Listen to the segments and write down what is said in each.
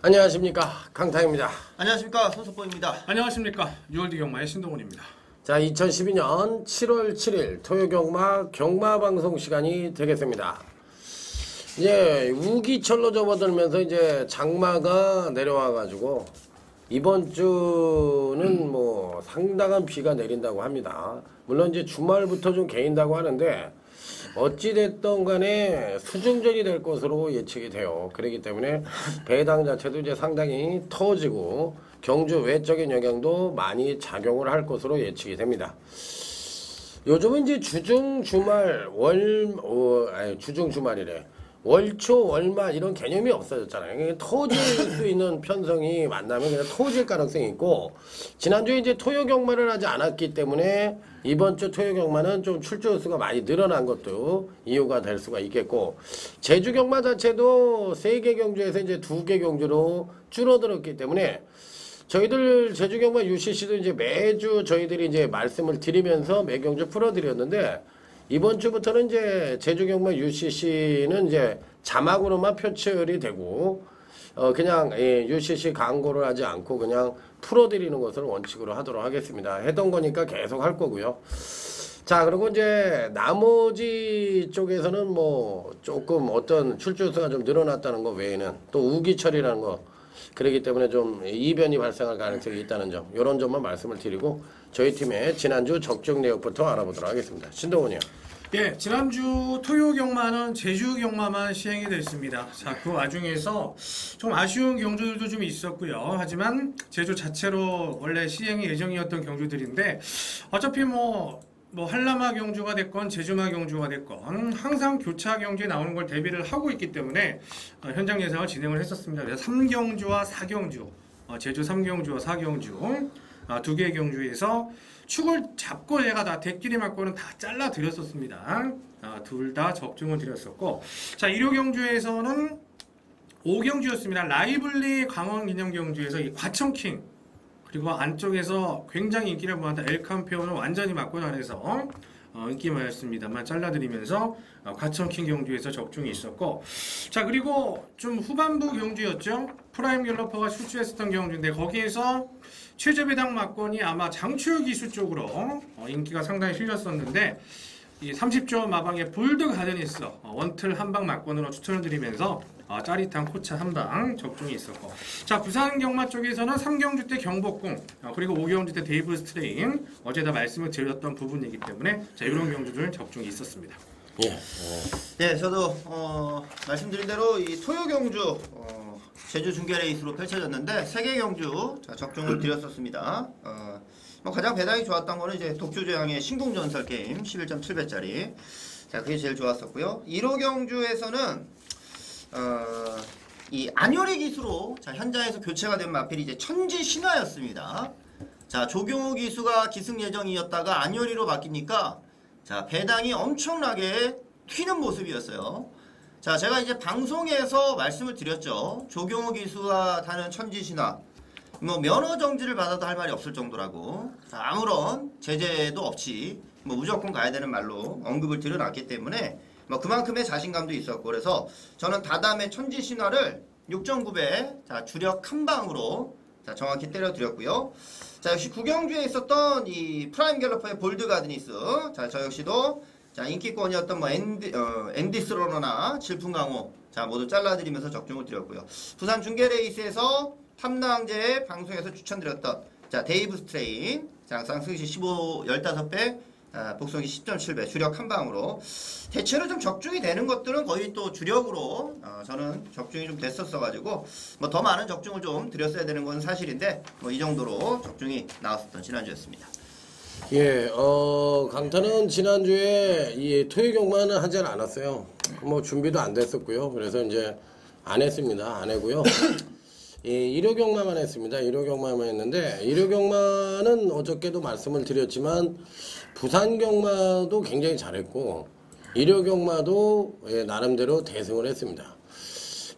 안녕하십니까, 강타입니다. 안녕하십니까, 손석보입니다. 안녕하십니까, 6월디 경마의 신동훈입니다. 자, 2012년 7월 7일 토요경마 경마방송 시간이 되겠습니다. 이제 우기철로 접어들면서 이제 장마가 내려와가지고 이번 주는 뭐 상당한 비가 내린다고 합니다. 물론 이제 주말부터 좀 개인다고 하는데 어찌됐든 간에 수중전이 될 것으로 예측이 돼요. 그렇기 때문에 배당 자체도 이제 상당히 터지고 경주 외적인 영향도 많이 작용을 할 것으로 예측이 됩니다. 요즘은 이제 주중 주말 주중 주말이래. 월초 월말 이런 개념이 없어졌잖아요. 터질 수 있는 편성이 만나면 그냥 터질 가능성이 있고, 지난주에 이제 토요 경마를 하지 않았기 때문에 이번 주 토요 경마는 좀 출조 수가 많이 늘어난 것도 이유가 될 수가 있겠고, 제주 경마 자체도 3개 경주에서 이제 2개 경주로 줄어들었기 때문에 저희들 제주 경마 UCC도 이제 매주 저희들이 이제 말씀을 드리면서 매 경주 풀어드렸는데, 이번 주부터는 이제 제주 경마 UCC는 이제 자막으로만 표출이 되고, 그냥 UCC 광고를 하지 않고 그냥 풀어드리는 것을 원칙으로 하도록 하겠습니다. 했던 거니까 계속 할 거고요. 자, 그리고 이제 나머지 쪽에서는 뭐 조금 어떤 출조수가 좀 늘어났다는 거 외에는 또 우기철이라는 거, 그렇기 때문에 좀 이변이 발생할 가능성이 있다는 점, 이런 점만 말씀을 드리고 저희 팀의 지난주 적중 내역부터 알아보도록 하겠습니다. 신동훈이요. 예, 지난주 토요 경마는 제주 경마만 시행이 됐습니다. 자, 그 와중에서 좀 아쉬운 경주들도 좀 있었고요. 하지만 제주 자체로 원래 시행이 예정이었던 경주들인데 어차피 뭐 한라마 경주가 됐건 제주마 경주가 됐건 항상 교차 경주에 나오는 걸 대비를 하고 있기 때문에 현장 예상을 진행을 했었습니다. 그래서 3경주와 4경주, 제주 3경주와 4경주 2개 경주에서 축을 잡고 제가 다 대끼리 맞고는 다 잘라 드렸었습니다. 둘 다 적중을 드렸었고, 자, 1호 경주에서는 5경주였습니다. 라이블리 강원 기념 경주에서 이 과천킹, 그리고 안쪽에서 굉장히 인기를 모았던 엘캄페온을 완전히 맞고 나해서 인기만였습니다만 잘라드리면서 과천킹 경주에서 적중이 있었고, 자, 그리고 좀 후반부 경주였죠. 프라임 갤러퍼가 출주했었던 경주인데 거기에서 최저 배당 막건이 아마 장추 기수 쪽으로 인기가 상당히 실렸었는데, 이 30조 마방의 볼드 가드니스 원틀 한방 막건으로 추천을 드리면서 짜릿한 코차 한방 적중이 있었고, 자, 부산 경마 쪽에서는 3경주 때 경복궁, 그리고 5경주 때 데이브 스트레인, 어제다 말씀을 드렸던 부분이기 때문에 자, 이런 경주들 적중이 있었습니다. 예. 네, 저도 말씀드린 대로 이 토요 경주 제주 중계 레이스로 펼쳐졌는데 3개 경주 적중을 드렸었습니다. 가장 배당이 좋았던 거는 이제 독주조양의 신궁전설 게임 11.7배짜리. 자, 그게 제일 좋았었고요. 1호 경주에서는 이 안효리 기수로 현장에서 교체가 된 마필이 이제 천지 신화였습니다. 자, 조경호 기수가 기승 예정이었다가 안효리로 바뀌니까 자, 배당이 엄청나게 튀는 모습이었어요. 자, 제가 이제 방송에서 말씀을 드렸죠. 조경호 기수가 타는 천지 신화, 뭐 면허 정지를 받아도 할 말이 없을 정도라고, 자, 아무런 제재도 없이 뭐 무조건 가야 되는 말로 언급을 드려놨기 때문에 뭐 그만큼의 자신감도 있었고, 그래서 저는 다담의 천지 신화를 6.9배 자, 주력 한 방으로 자, 정확히 때려드렸고요. 자, 역시 구경주에 있었던 이 프라임 갤러퍼의 볼드 가드니스, 자, 저 역시도 자, 인기권이었던 뭐 앤디스로너나 질풍강호 자, 모두 잘라드리면서 적중을 드렸고요. 부산 중계 레이스에서 탐낭제 방송에서 추천드렸던 자, 데이브 스트레인, 자, 항상 승시 15배, 복성이 10.7배 주력 한 방으로 대체로 좀 적중이 되는 것들은 거의 또 주력으로 저는 적중이 좀 됐었어가지고 뭐 더 많은 적중을 좀 드렸어야 되는 건 사실인데 뭐 이 정도로 적중이 나왔었던 지난주였습니다. 예, 강타는 지난주에 이 토요 경마는 하지 않았어요. 뭐 준비도 안 됐었고요. 그래서 이제 안 했습니다. 안 하고요. 일요 경마만 했습니다. 일요 경마만 했는데, 일요 경마는 어저께도 말씀을 드렸지만 부산 경마도 굉장히 잘했고 일요 경마도 나름대로 대승을 했습니다.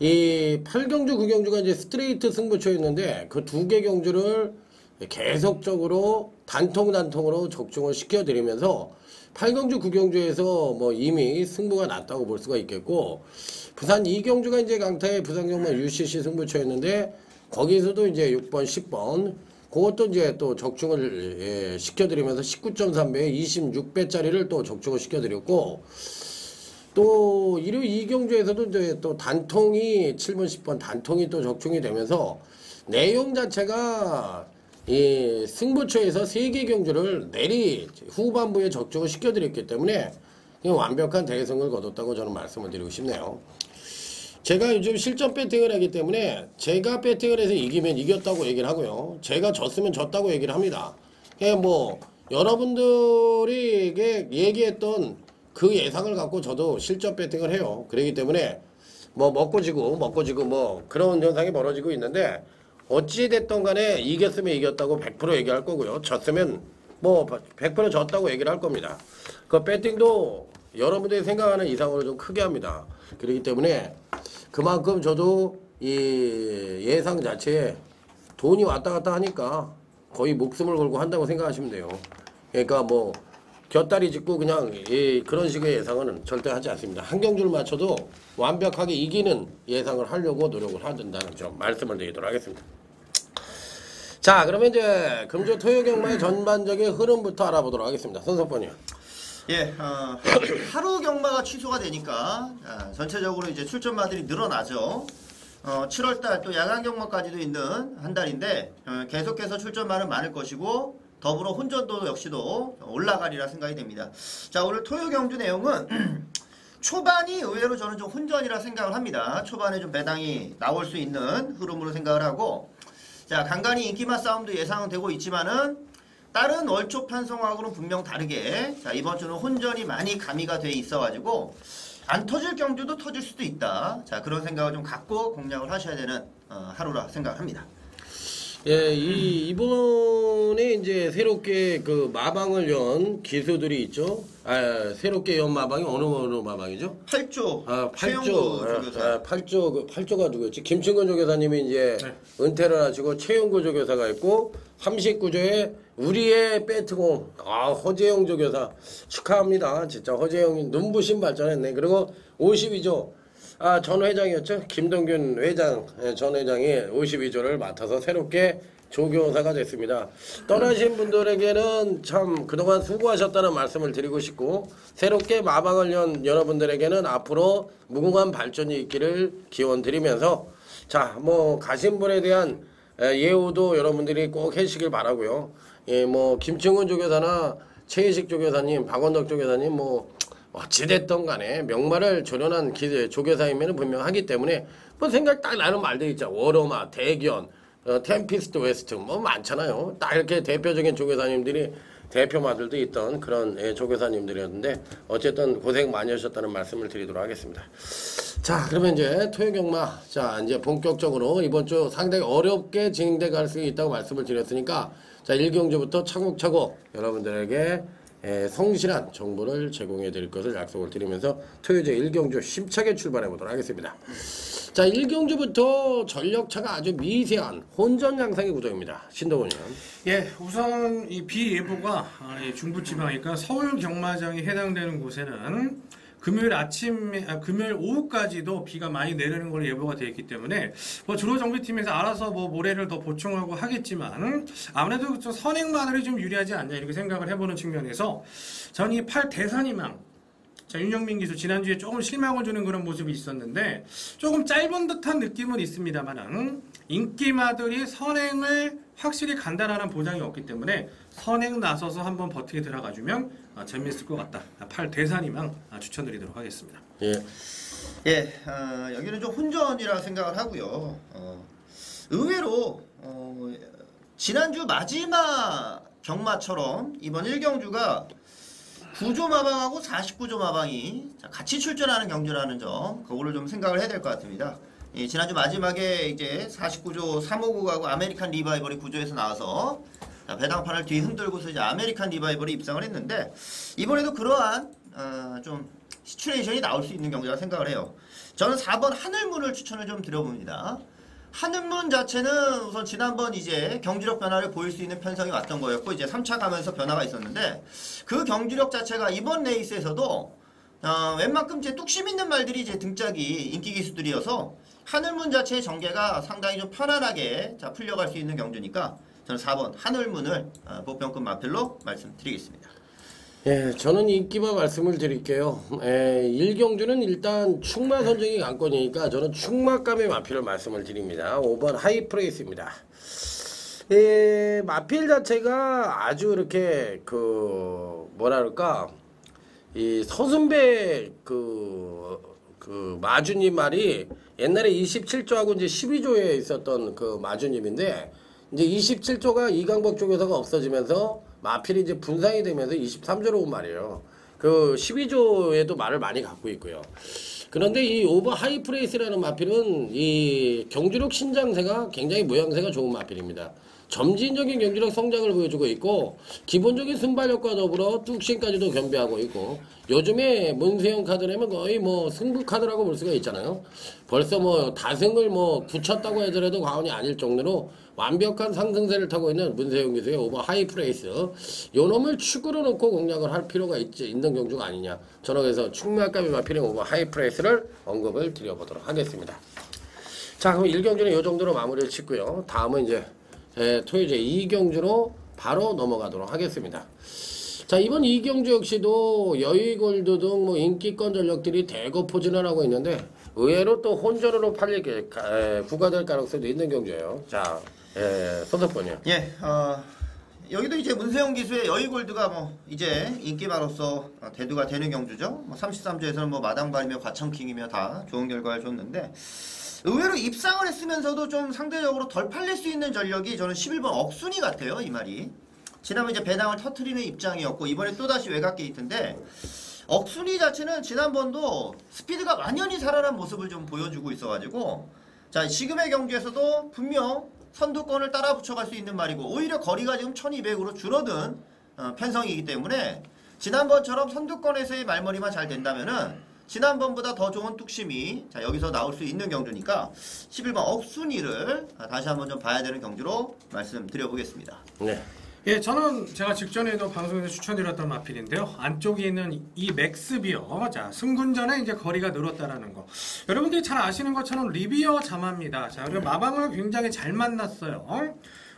이 8경주 9경주가 이제 스트레이트 승부처였는데 그 2개 경주를 계속적으로 단통으로 적중을 시켜드리면서 8경주, 9경주에서 뭐 이미 승부가 났다고 볼 수가 있겠고, 부산 2경주가 이제 강타의 부산경마 UCC 승부처였는데, 거기서도 이제 6번, 10번, 그것도 이제 또 적중을 시켜드리면서 19.3배에 26배짜리를 또 적중을 시켜드렸고, 또 일요 2경주에서도 이제 또 단통이 7번, 10번 단통이 또 적중이 되면서 내용 자체가 이 승부처에서 3개 경주를 내리 후반부에 적중을 시켜드렸기 때문에 완벽한 대승을 거뒀다고 저는 말씀을 드리고 싶네요. 제가 요즘 실전 배팅을 하기 때문에 제가 배팅을 해서 이기면 이겼다고 얘기를 하고요. 제가 졌으면 졌다고 얘기를 합니다. 뭐 여러분들이 얘기했던 그 예상을 갖고 저도 실전 배팅을 해요. 그렇기 때문에 뭐 먹고 지고 뭐 그런 현상이 벌어지고 있는데, 어찌 됐던 간에 이겼으면 이겼다고 100% 얘기할 거고요. 졌으면 뭐 100% 졌다고 얘기를 할 겁니다. 그 배팅도 여러분들이 생각하는 이상으로 좀 크게 합니다. 그렇기 때문에 그만큼 저도 이 예상 자체에 돈이 왔다 갔다 하니까 거의 목숨을 걸고 한다고 생각하시면 돼요. 그러니까 뭐 곁다리 짚고 그냥 그런 식의 예상은 절대 하지 않습니다. 한 경주를 맞춰도 완벽하게 이기는 예상을 하려고 노력을 해야 된다는 점 말씀을 드리도록 하겠습니다. 자, 그러면 이제 금주 토요경마의 전반적인 흐름부터 알아보도록 하겠습니다. 손석번이요. 예, 하루 경마가 취소가 되니까 전체적으로 이제 출전마들이 늘어나죠. 7월달 또 야간 경마까지도 있는 한 달인데 계속해서 출전마는 많을 것이고, 더불어 혼전도 역시도 올라가리라 생각이 됩니다. 자, 오늘 토요 경주 내용은 초반이 의외로 저는 좀 혼전이라 생각을 합니다. 초반에 좀 배당이 나올 수 있는 흐름으로 생각을 하고, 자, 간간히 인기맛 싸움도 예상은 되고 있지만은 다른 월초 편성하고는 분명 다르게, 자, 이번 주는 혼전이 많이 가미가 돼 있어가지고 안 터질 경주도 터질 수도 있다. 자, 그런 생각을 좀 갖고 공략을 하셔야 되는 하루라 생각합니다. 예, 이번에 이제 새롭게 그 마방을 연 기수들이 있죠. 새롭게 연 마방이 어느 마방이죠? 8조. 8조. 8조가 누구였지? 김충근 조교사님이 이제 네. 은퇴를 하시고 최용구 조교사가 있고, 39조에 우리의 배트공, 허재영 조교사 축하합니다. 진짜 허재영이 눈부신 발전했네. 그리고 52조. 전 회장이었죠. 김동균 회장, 전 회장이 52조를 맡아서 새롭게 조교사가 됐습니다. 떠나신 분들에게는 참 그동안 수고하셨다는 말씀을 드리고 싶고, 새롭게 마방을 연 여러분들에게는 앞으로 무궁한 발전이 있기를 기원 드리면서, 자, 뭐 가신 분에 대한 예우도 여러분들이 꼭 해주시길 바라고요. 예, 뭐 김충훈 조교사나 최희식 조교사님, 박원덕 조교사님 뭐 어찌됐던 간에 명말을 조련한 조교사이면 분명하기 때문에 뭐 생각 딱 나는 말들 있죠. 워로마, 대견, 템피스트 웨스트 뭐 많잖아요. 딱 이렇게 대표적인 조교사님들이 대표마들도 있던 그런 조교사님들이었는데, 어쨌든 고생 많이 하셨다는 말씀을 드리도록 하겠습니다. 자, 그러면 이제 토요경마, 자, 이제 본격적으로 이번 주 상당히 어렵게 진행돼 갈 수 있다고 말씀을 드렸으니까, 자, 1경주부터 차곡차곡 여러분들에게 성실한 정보를 제공해 드릴 것을 약속을 드리면서 토요제 1경주 힘차게 출발해 보도록 하겠습니다. 자, 1경주부터 전력차가 아주 미세한 혼전 양상의 구도입니다. 신동훈 의원. 예, 우선 이 비예보가 중부지방이니까 서울 경마장에 해당되는 곳에는 금요일 오후까지도 비가 많이 내리는 걸로 예보가 되어 있기 때문에 뭐 주로 정비팀에서 알아서 뭐 모래를 더 보충하고 하겠지만, 아무래도 좀 선행마늘이 좀 유리하지 않냐 이렇게 생각을 해보는 측면에서 저는 이 8대산희망, 자, 윤영민 기수 지난주에 조금 실망을 주는 그런 모습이 있었는데 조금 짧은 듯한 느낌은 있습니다만, 인기마들이 선행을 확실히 간다라는 보장이 없기 때문에 선행 나서서 한번 버티게 들어가주면 재미있을 것 같다. 8대산희망 추천드리도록 하겠습니다. 예, 여기는 좀 혼전이라 생각을 하고요. 의외로 지난주 마지막 경마처럼 이번 1경주가 9조 마방하고 49조 마방이 같이 출전하는 경주라는 점, 그거를 좀 생각을 해야 될 것 같습니다. 예, 지난주 마지막에 이제 49조 359하고 아메리칸 리바이벌이 9조에서 나와서 배당판을 뒤 흔들고서 이제 아메리칸 리바이벌이 입상을 했는데, 이번에도 그러한 좀 시츄에이션이 나올 수 있는 경기라 생각을 해요. 저는 4번 하늘문을 추천을 좀 드려봅니다. 한은문 자체는 우선 지난번 이제 경기력 변화를 보일 수 있는 편성이 왔던 거였고 이제 3차 가면서 변화가 있었는데 그 경기력 자체가 이번 레이스에서도 웬만큼 이제 뚝심 있는 말들이 이제 등짝이 인기 기수들이어서 한을문 자체의 전개가 상당히 좀 편안하게 자 풀려갈 수 있는 경주니까 저는 4번 한을문을 보편급 마필로 말씀드리겠습니다. 예, 저는 인기만 말씀을 드릴게요. 1경주는 일단 충마 선정이 관건이니까 저는 충마감의 마필을 말씀을 드립니다. 5번 하이프레이스입니다. 마필 자체가 아주 이렇게 뭐랄까 이 서순배 마주님 말이 옛날에 27조하고 이제 12조에 있었던 그 마주님인데 이제 27조가 이강복 쪽에서가 없어지면서 마필이 이제 분산이 되면서 23조로 온 말이에요. 그 12조에도 말을 많이 갖고 있고요. 그런데 이 오버 하이프레이스라는 마필은 이 경주력 신장세가 굉장히 모양새가 좋은 마필입니다. 점진적인 경주력 성장을 보여주고 있고 기본적인 순발력과 더불어 뚝심까지도 겸비하고 있고 요즘에 문세영 카드라면 거의 뭐 승부 카드라고 볼 수가 있잖아요. 벌써 뭐 다승을 뭐 굳혔다고 하더라도 과언이 아닐 정도로 완벽한 상승세를 타고 있는 문세영 기수의 오버 하이프레이스 요 놈을 축으로 놓고 공략을 할 필요가 있는 경주가 아니냐. 저는 그래서 충마감이 마필인 오버 하이프레이스를 언급을 드려보도록 하겠습니다. 자, 그럼 1경주는 이 정도로 마무리를 짓고요. 다음은 이제 토요제 2경주로 바로 넘어가도록 하겠습니다. 자, 이번 2경주 역시도 여의골드 등 뭐 인기권 전력들이 대거 포진을 하고 있는데 의외로 또 혼전으로 팔리게 부과될 가능성도 있는 경주예요. 자, 손석번이요. 예, 여기도 이제 문세영 기수의 여의골드가 뭐 이제 인기마로서 대두가 되는 경주죠. 뭐 33조에서는 뭐 마당발이며 과천킹이며 다 좋은 결과를 줬는데 의외로 입상을 했으면서도 좀 상대적으로 덜 팔릴 수 있는 전력이 저는 11번 억순이 같아요. 이 말이. 지난번 이제 배당을 터트리는 입장이었고 이번에 또다시 외곽 게이트인데 억순이 자체는 지난번도 스피드가 완연히 살아난 모습을 좀 보여주고 있어가지고 자 지금의 경기에서도 분명 선두권을 따라 붙여갈 수 있는 말이고 오히려 거리가 지금 1200으로 줄어든 편성이기 때문에 지난번처럼 선두권에서의 말머리만 잘 된다면은 지난번보다 더 좋은 뚝심이 자 여기서 나올 수 있는 경주니까 11번 억순이를 다시 한번 좀 봐야 되는 경주로 말씀드려보겠습니다. 네. 예, 저는 제가 직전에도 방송에서 추천드렸던 마필인데요. 안쪽에 있는 이 맥스비어, 자 승군전에 이제 거리가 늘었다라는 거. 여러분들이 잘 아시는 것처럼 리비어 자마입니다. 자, 그리고 마방을 굉장히 잘 만났어요.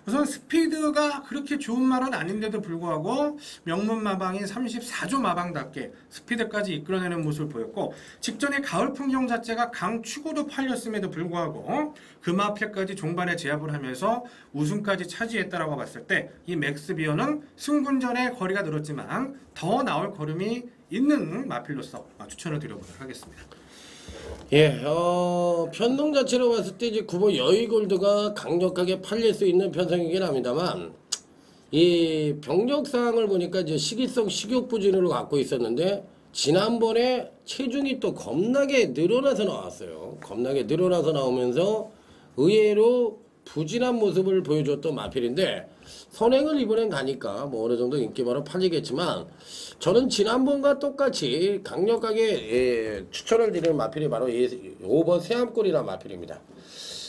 우선 스피드가 그렇게 좋은 말은 아닌데도 불구하고 명문 마방인 34조 마방답게 스피드까지 이끌어내는 모습을 보였고 직전에 가을 풍경 자체가 강추고도 팔렸음에도 불구하고 그 마필까지 종반에 제압을 하면서 우승까지 차지했다라고 봤을 때 이 맥스비어는 승군전에 거리가 늘었지만 더 나올 걸음이 있는 마필로서 추천을 드려보도록 하겠습니다. 예, 편성 자체로 봤을 때 이제 9번 여의골드가 강력하게 팔릴 수 있는 편성이긴 합니다만, 이 병력상을 보니까 이제 시기성 식욕부진으로 갖고 있었는데, 지난번에 체중이 또 겁나게 늘어나서 나왔어요. 겁나게 늘어나서 나오면서 의외로 부진한 모습을 보여줬던 마필인데, 선행을 이번엔 가니까 뭐 어느 정도 인기바로 팔리겠지만 저는 지난번과 똑같이 강력하게 추천을 드리는 마필이 바로 5번 세암골이라는 마필입니다.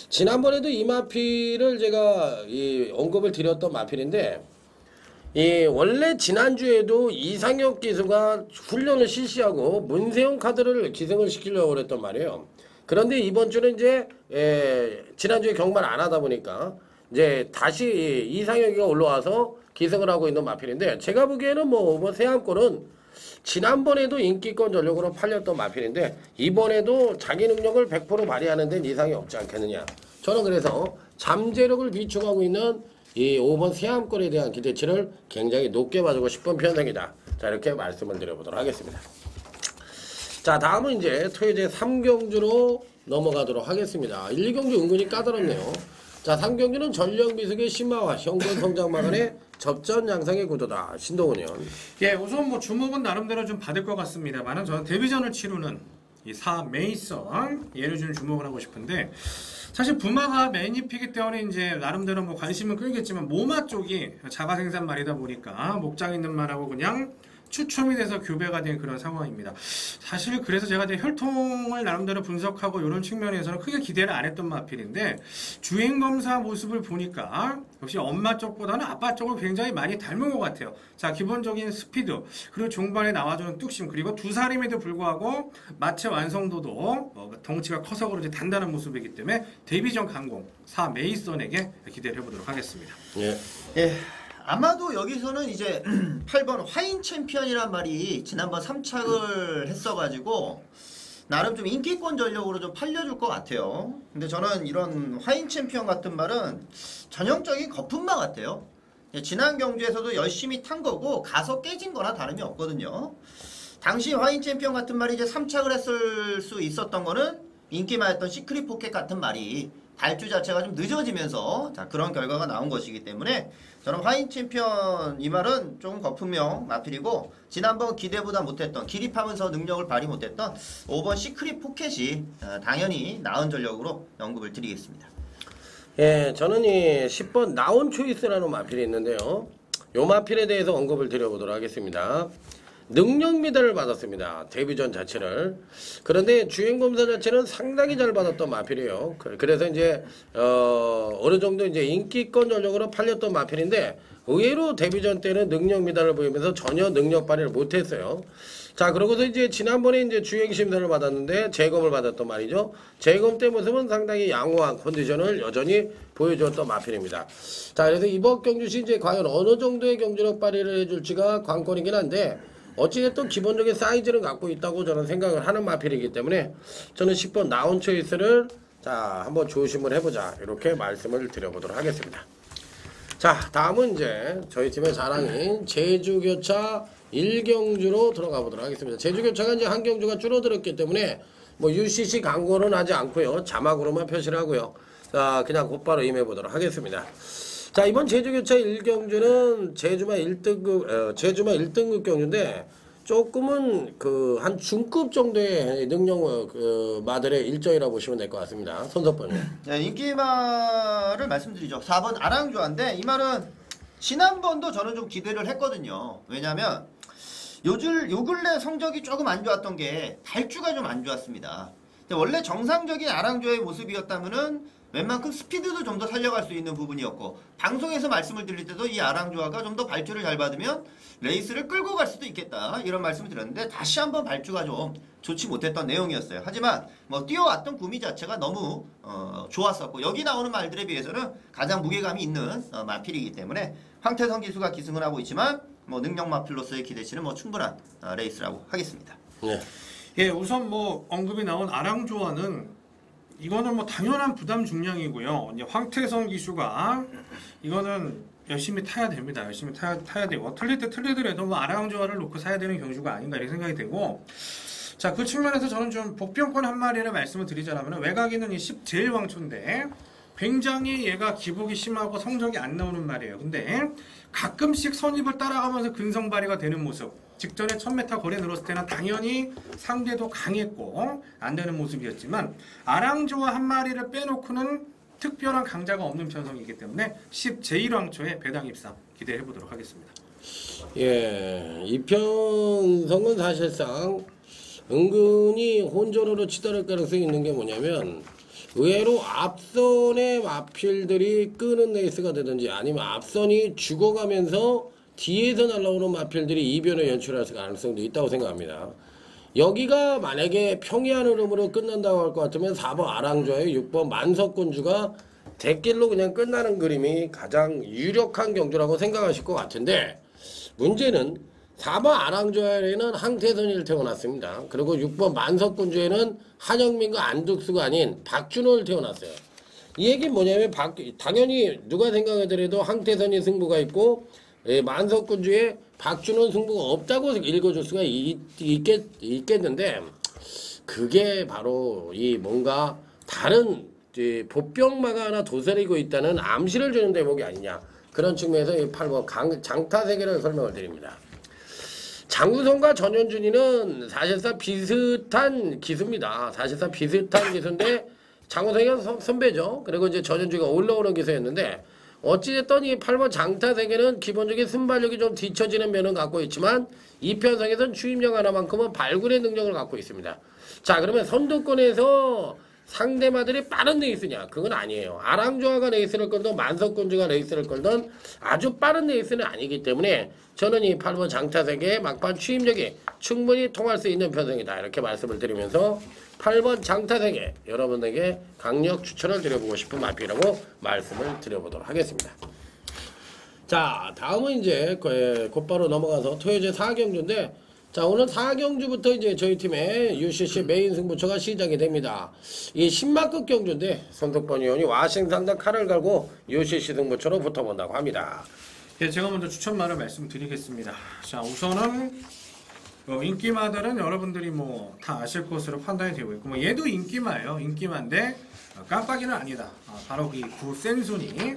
지난번에도 이 마필을 제가 언급을 드렸던 마필인데 원래 지난주에도 이상혁 기수가 훈련을 실시하고 문세영 카드를 기승을 시키려고 그랬단 말이에요. 그런데 이번 주는 이제 지난주에 경마를 안 하다 보니까 이제 다시 이상혁이가 올라와서 기승을 하고 있는 마필인데 제가 보기에는 뭐 세암골은 지난번에도 인기권 전력으로 팔렸던 마필인데 이번에도 자기 능력을 100% 발휘하는 데는 이상이 없지 않겠느냐. 저는 그래서 잠재력을 비축하고 있는 이 5번 세암골에 대한 기대치를 굉장히 높게 봐주고 싶은 편성이다. 자, 이렇게 말씀을 드려보도록 하겠습니다. 자, 다음은 이제 토요제 3경주로 넘어가도록 하겠습니다. 1, 2경주 은근히 까다롭네요. 자, 3경주는 전력 미숙의 신마와 현권 성장마간의 접전 양상의 구도다. 신동훈이요. 예, 우선 뭐 주목은 나름대로 좀 받을 것 같습니다만은 저는 데뷔전을 치르는 이 4 메이선 얘를 좀 주목을 하고 싶은데 사실 부마가 메인잎이기 때문에 이제 나름대로 뭐 관심은 끌겠지만 모마 쪽이 자가 생산 말이다 보니까 목장 있는 말하고 그냥 추첨이 돼서 교배가 된 그런 상황입니다. 사실 그래서 제가 이제 혈통을 나름대로 분석하고 이런 측면에서는 크게 기대를 안 했던 마필인데 주행검사 모습을 보니까 역시 엄마 쪽보다는 아빠 쪽을 굉장히 많이 닮은 것 같아요. 자, 기본적인 스피드, 그리고 종반에 나와주는 뚝심, 그리고 2살임에도 불구하고 마체 완성도도 덩치가 커서 그런지 단단한 모습이기 때문에 데뷔전 강공 4 메이선에게 기대를 해보도록 하겠습니다. 예. 예. 아마도 여기서는 이제 8번 화인 챔피언이란 말이 지난번 3착을 했어가지고 나름 좀 인기권 전력으로 좀 팔려줄 것 같아요. 근데 저는 이런 화인 챔피언 같은 말은 전형적인 거품말 같아요. 지난 경주에서도 열심히 탄 거고 가서 깨진 거나 다름이 없거든요. 당시 화인 챔피언 같은 말이 이제 3착을 했을 수 있었던 거는 인기만했던 시크릿 포켓 같은 말이 발주 자체가 좀 늦어지면서 자, 그런 결과가 나온 것이기 때문에 저는 화인 챔피언 이 말은 조금 거품형 마필이고 지난번 기대보다 못했던 기립하면서 능력을 발휘 못했던 5번 시크릿 포켓이 당연히 나은 전력으로 언급을 드리겠습니다. 예, 저는 이 10번 나온 초이스라는 마필이 있는데요. 요 마필에 대해서 언급을 드려보도록 하겠습니다. 능력 미달을 받았습니다. 데뷔전 자체를. 그런데 주행검사 자체는 상당히 잘 받았던 마필이에요. 그래서 이제 어느 정도 이제 인기권 전력으로 팔렸던 마필인데 의외로 데뷔전 때는 능력 미달을 보이면서 전혀 능력 발휘를 못했어요. 자, 그러고서 이제 지난번에 이제 주행 심사를 받았는데 재검을 받았던 말이죠. 재검 때 모습은 상당히 양호한 컨디션을 여전히 보여주었던 마필입니다. 자, 그래서 이번 경주시 이제 과연 어느 정도의 경주력 발휘를 해줄지가 관건이긴 한데 어찌됐든 기본적인 사이즈는 갖고 있다고 저는 생각을 하는 마필이기 때문에 저는 10번 나온 초이스를 자 한번 조심을 해보자 이렇게 말씀을 드려보도록 하겠습니다. 자, 다음은 이제 저희 팀의 자랑인 제주교차 1경주로 들어가 보도록 하겠습니다. 제주교차가 이제 한 경주가 줄어들었기 때문에 뭐 UCC 광고는 하지 않고요. 자막으로만 표시를 하고요. 자, 그냥 곧바로 임해 보도록 하겠습니다. 자, 이번 제주교차 1경주는 제주마 1등급 경주인데 조금은 그 한 중급 정도의 능력 마들의 일정이라고 보시면 될 것 같습니다. 손석번님. 네, 인기말을 말씀드리죠. 4번 아랑조아인데 이 말은 지난번도 저는 좀 기대를 했거든요. 왜냐면 요 근래 성적이 조금 안 좋았던 게 발주가 좀 안 좋았습니다. 근데 원래 정상적인 아랑조아의 모습이었다면은 웬만큼 스피드도 좀 더 살려갈 수 있는 부분이었고 방송에서 말씀을 드릴 때도 이 아랑조아가 좀 더 발주를 잘 받으면 레이스를 끌고 갈 수도 있겠다 이런 말씀을 드렸는데 다시 한번 발주가 좀 좋지 못했던 내용이었어요. 하지만 뭐 뛰어왔던 구미 자체가 너무 좋았었고 여기 나오는 말들에 비해서는 가장 무게감이 있는 마필이기 때문에 황태성 기수가 기승을 하고 있지만 뭐 능력 마필로서의 기대치는 뭐 충분한 레이스라고 하겠습니다. 네. 예, 우선 뭐 언급이 나온 아랑조아는 이거는 뭐 당연한 부담 중량이고요. 이제 황태성 기수가 이거는 열심히 타야 됩니다. 열심히 타야 되고 틀릴 때 틀리더라도 뭐 아랑조아를 놓고 사야 되는 경주가 아닌가 이렇게 생각이 되고 자, 그 측면에서 저는 좀 복병권 한 마리를 말씀을 드리자면 외곽에는 이 10 제일 왕초인데 굉장히 얘가 기복이 심하고 성적이 안 나오는 말이에요. 근데 가끔씩 선입을 따라가면서 근성 발휘가 되는 모습 직전에 1000m 거리에 늘었을 때는 당연히 상대도 강했고 안 되는 모습이었지만 아랑조아 한 마리를 빼놓고는 특별한 강자가 없는 편성이기 때문에 10 제1왕초의 배당 입상 기대해 보도록 하겠습니다. 예, 이 편성은 사실상 은근히 혼조로로 치달을 가능성이 있는 게 뭐냐면 의외로 앞선의 마필들이 끄는 레이스가 되든지 아니면 앞선이 죽어가면서 뒤에서 날라오는 마필들이 이변을 연출할 가능성도 있다고 생각합니다. 여기가 만약에 평이한 흐름으로 끝난다고 할 것 같으면 4번 아랑조아의 6번 만석군주가 대길로 그냥 끝나는 그림이 가장 유력한 경주라고 생각하실 것 같은데 문제는 4번 아랑조아에는 항태선이를 태워놨습니다. 그리고 6번 만석군주에는 한영민과 안득수가 아닌 박준호를 태워놨어요. 이 얘기는 뭐냐면 당연히 누가 생각하더라도 항태선이 승부가 있고 만석군주에 박준호 승부가 없다고 읽어줄 수가 있겠는데 그게 바로 이 뭔가 다른 보병마가 하나 도사리고 있다는 암시를 주는 대목이 아니냐 그런 측면에서 이 8번 장타세계를 설명을 드립니다. 장우성과 전현준이는 사실상 비슷한 기수입니다. 사실상 비슷한 기수인데 장우성이 선배죠. 그리고 이제 전현준이가 올라오는 기수였는데 어찌됐든 이 8번 장타세계는 기본적인 순발력이 좀 뒤처지는 면은 갖고 있지만 이 편성에서는 추임력 하나만큼은 발굴의 능력을 갖고 있습니다. 자, 그러면 선두권에서 상대마들이 빠른 레이스냐? 그건 아니에요. 아랑조아가 레이스를 끌든 만석군주가 레이스를 끌든 아주 빠른 레이스는 아니기 때문에 저는 이 8번 장타세계의 막판 추임력이 충분히 통할 수 있는 편성이다. 이렇게 말씀을 드리면서 8번 장타세계 여러분에게 강력 추천을 드려보고 싶은 마필이라고 말씀을 드려보도록 하겠습니다. 자, 다음은 이제 곧바로 넘어가서 토요제 4경주인데 자, 오늘 4경주부터 이제 저희 팀의 UCC 메인 승부처가 시작이 됩니다. 이 10마급 경주인데 손석번 의원이 와싱상당 칼을 갈고 UCC 승부처로 붙어본다고 합니다. 예, 제가 먼저 추천말을 말씀드리겠습니다. 자, 우선은 인기마들은 여러분들이 뭐 다 아실 것으로 판단이 되고 있고 뭐 얘도 인기마예요. 인기마인데 깜빡이는 아니다. 바로 이 구센순이.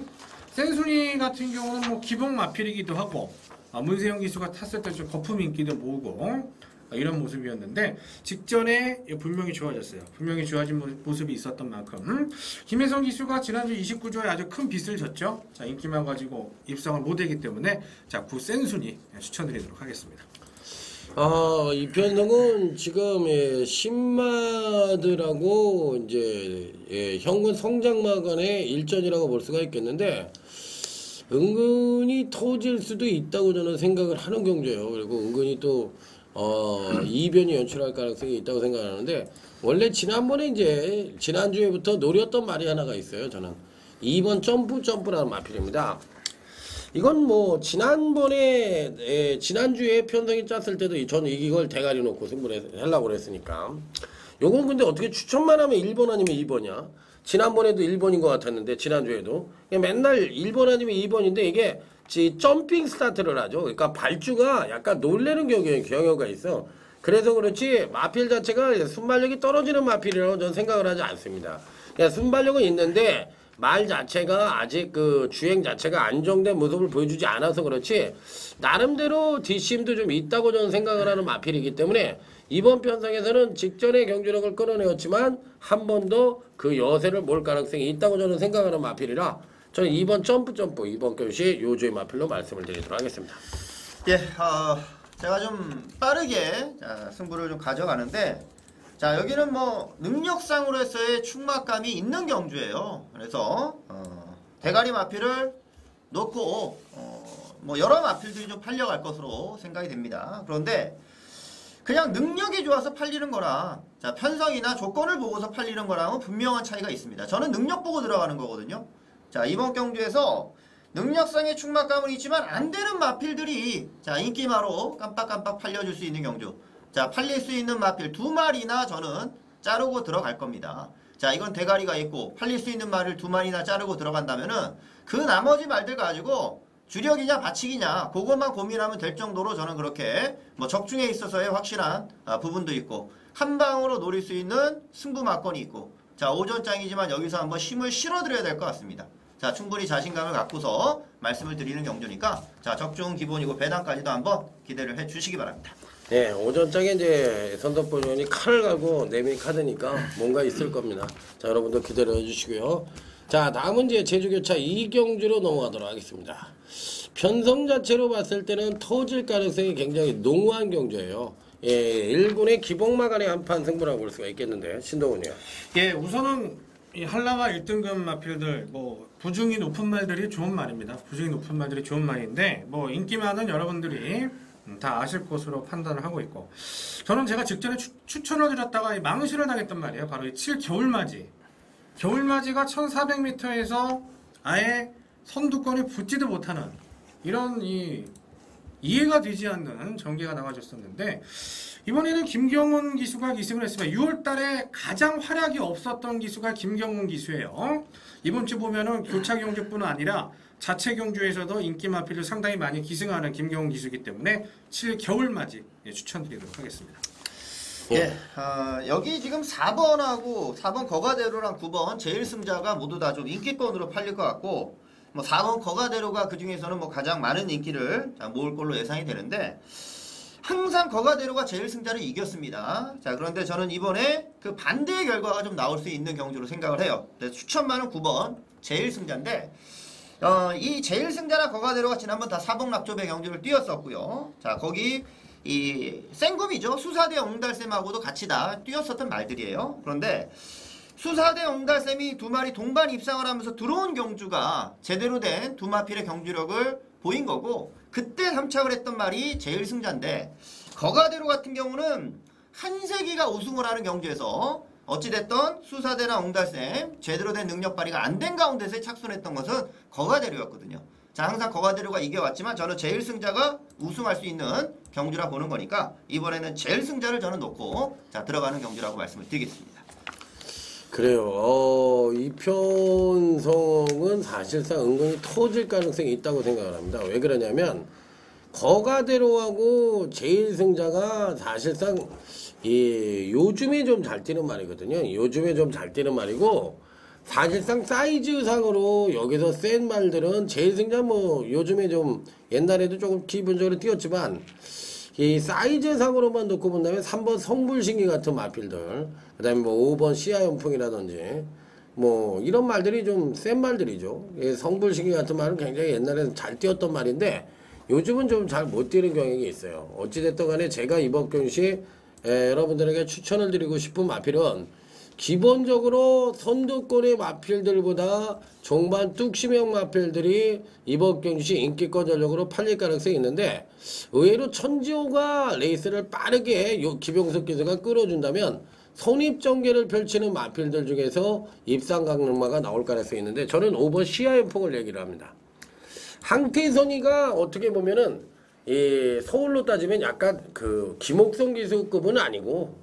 센순이 같은 경우는 뭐 기본 마필이기도 하고 문세영 기수가 탔을 때 좀 거품 인기도 모으고 이런 모습이었는데 직전에 분명히 좋아졌어요. 분명히 좋아진 모습이 있었던 만큼 김혜성 기수가 지난주 29조에 아주 큰 빚을 졌죠. 자, 인기만 가지고 입성을 못하기 때문에 자, 구센순이 추천드리도록 하겠습니다. 이 편성은 지금 신마들하고 이제 현군 성장마 간의 일전이라고 볼 수가 있겠는데 은근히 터질 수도 있다고 저는 생각을 하는 경주예요. 그리고 은근히 또 이변이 연출할 가능성이 있다고 생각하는데 원래 지난번에 이제 지난주에부터 노렸던 말이 하나가 있어요. 저는 2번 점프라는 마필입니다. 이건 뭐 지난번에 지난주에 편성이 짰을 때도 저는 이걸 대가리 놓고 승부를 하려고 그랬으니까 요건 근데 어떻게 추천만 하면 1번 아니면 2번이야. 지난번에도 1번인 것 같았는데 지난주에도 맨날 1번 아니면 2번인데 이게 점핑 스타트를 하죠. 그러니까 발주가 약간 놀래는 경우가 있어. 그래서 그렇지 마필 자체가 순발력이 떨어지는 마필이라고 저는 생각을 하지 않습니다. 그러니까 순발력은 있는데 말 자체가 아직 그 주행 자체가 안정된 모습을 보여주지 않아서 그렇지 나름대로 뒷심도 좀 있다고 저는 생각을 하는 마필이기 때문에 이번 편성에서는 직전의 경주력을 끌어내었지만 한 번 더 그 여세를 몰 가능성이 있다고 저는 생각하는 마필이라 저는 2번 점프 이번 경시 요주의 마필로 말씀을 드리도록 하겠습니다. 예, 제가 좀 빠르게 승부를 좀 가져가는데 자, 여기는 뭐 능력상으로서의 충막감이 있는 경주예요. 그래서 대가리 마필을 놓고 뭐 여러 마필들이 좀 팔려갈 것으로 생각이 됩니다. 그런데 그냥 능력이 좋아서 팔리는 거랑 자, 편성이나 조건을 보고서 팔리는 거랑은 분명한 차이가 있습니다. 저는 능력 보고 들어가는 거거든요. 자, 이번 경주에서 능력상의 충막감은 있지만 안 되는 마필들이 자, 인기마로 깜빡깜빡 팔려줄 수 있는 경주. 자, 팔릴 수 있는 마필 2마리나 저는 자르고 들어갈 겁니다. 자, 이건 대가리가 있고 팔릴 수 있는 말을 2마리나 자르고 들어간다면은 그 나머지 말들 가지고 주력이냐 바치기냐 그것만 고민하면 될 정도로 저는 그렇게 뭐 적중에 있어서의 확실한 부분도 있고 한 방으로 노릴 수 있는 승부 막건이 있고 자, 오전장이지만 여기서 한번 힘을 실어드려야 될 것 같습니다. 자, 충분히 자신감을 갖고서 말씀을 드리는 경주니까 자, 적중 기본이고 배당까지도 한번 기대를 해 주시기 바랍니다. 네, 오전장에 이제 선덕본 의원이 칼을 갈고 내밀 카드니까 뭔가 있을 겁니다. 자, 여러분도 기대를 해주시고요. 자, 다음은 이제 제주교차 2경주로 넘어가도록 하겠습니다. 편성 자체로 봤을 때는 터질 가능성이 굉장히 농후한 경주예요. 예, 1군의 기복마 간의 한판 승부라고 볼 수가 있겠는데 신동훈이요. 예, 우선은 이 한라가 1등급 마필들 뭐 부중이 높은 말들이 좋은 말입니다. 부중이 높은 말들이 좋은 말인데 뭐 인기 많은 여러분들이 다 아실 것으로 판단을 하고 있고 저는 제가 직전에 추천을 드렸다가 망신을 당했단 말이에요. 바로 이 7겨울맞이. 겨울맞이가 1400m에서 아예 선두권에 붙지도 못하는 이런 이해가 되지 않는 전개가 나와줬었는데 이번에는 김경훈 기수가 기승을 했습니다. 6월달에 가장 활약이 없었던 기수가 김경훈 기수예요. 이번 주 보면은 교차 경주뿐만 아니라 자체 경주에서도 인기 마필을 상당히 많이 기승하는 김경훈 기수이기 때문에 7겨울맞이 추천드리도록 하겠습니다. 예, 여기 지금 4번하고 4번 거가대로랑 9번 제1승자가 모두 다 좀 인기권으로 팔릴 것 같고 뭐 4번 거가대로가 그 중에서는 뭐 가장 많은 인기를 모을 걸로 예상이 되는데 항상 거가대로가 제1승자를 이겼습니다. 자, 그런데 저는 이번에 그 반대의 결과가 좀 나올 수 있는 경주로 생각을 해요. 그래서 추천만은 9번 제1승자인데 이 제일승자나 거가대로가 지난번 다 사복락조배 경주를 뛰었었고요. 자, 거기 이 생금이죠. 수사대 옹달샘하고도 같이 다 뛰었었던 말들이에요. 그런데 수사대 옹달샘이 두 마리 동반 입상을 하면서 들어온 경주가 제대로 된 두 마필의 경주력을 보인 거고, 그때 삼착을 했던 말이 제일승자인데, 거가대로 같은 경우는 한세기가 우승을 하는 경주에서 어찌됐던 수사대나 옹달샘 제대로 된 능력 발휘가 안 된 가운데서 착순했던 것은 거가대로였거든요. 자, 항상 거가대로가 이겨왔지만 저는 제일승자가 우승할 수 있는 경주라 보는 거니까 이번에는 제일승자를 저는 놓고 자 들어가는 경주라고 말씀을 드리겠습니다. 그래요. 이편성은 사실상 은근히 터질 가능성이 있다고 생각을 합니다. 왜 그러냐면 거가대로하고 제일승자가 사실상 요즘에 좀 잘 뛰는 말이거든요. 요즘에 좀 잘 뛰는 말이고, 사실상 사이즈상으로 여기서 센 말들은 제일승자 뭐 요즘에 좀 옛날에도 조금 기본적으로 뛰었지만 이 사이즈상으로만 놓고 본다면 3번 성불신기 같은 마필들, 그 다음에 뭐 5번 시야연풍이라든지 뭐 이런 말들이 좀 센 말들이죠. 성불신기 같은 말은 굉장히 옛날에는 잘 뛰었던 말인데 요즘은 좀 잘 못 뛰는 경향이 있어요. 어찌됐든 간에 제가 이번 경시 여러분들에게 추천을 드리고 싶은 마필은 기본적으로 선두권의 마필들보다 종반 뚝심형 마필들이 이번 경시 인기권 전력으로 팔릴 가능성이 있는데, 의외로 천지호가 레이스를 빠르게 기병석 기수가 끌어준다면 선입전개를 펼치는 마필들 중에서 입상 강릉마가 나올 가능성이 있는데, 저는 5번 시야연풍을 얘기를 합니다. 항태선이가 어떻게 보면은 서울로 따지면 약간 그 김옥성 기수급은 아니고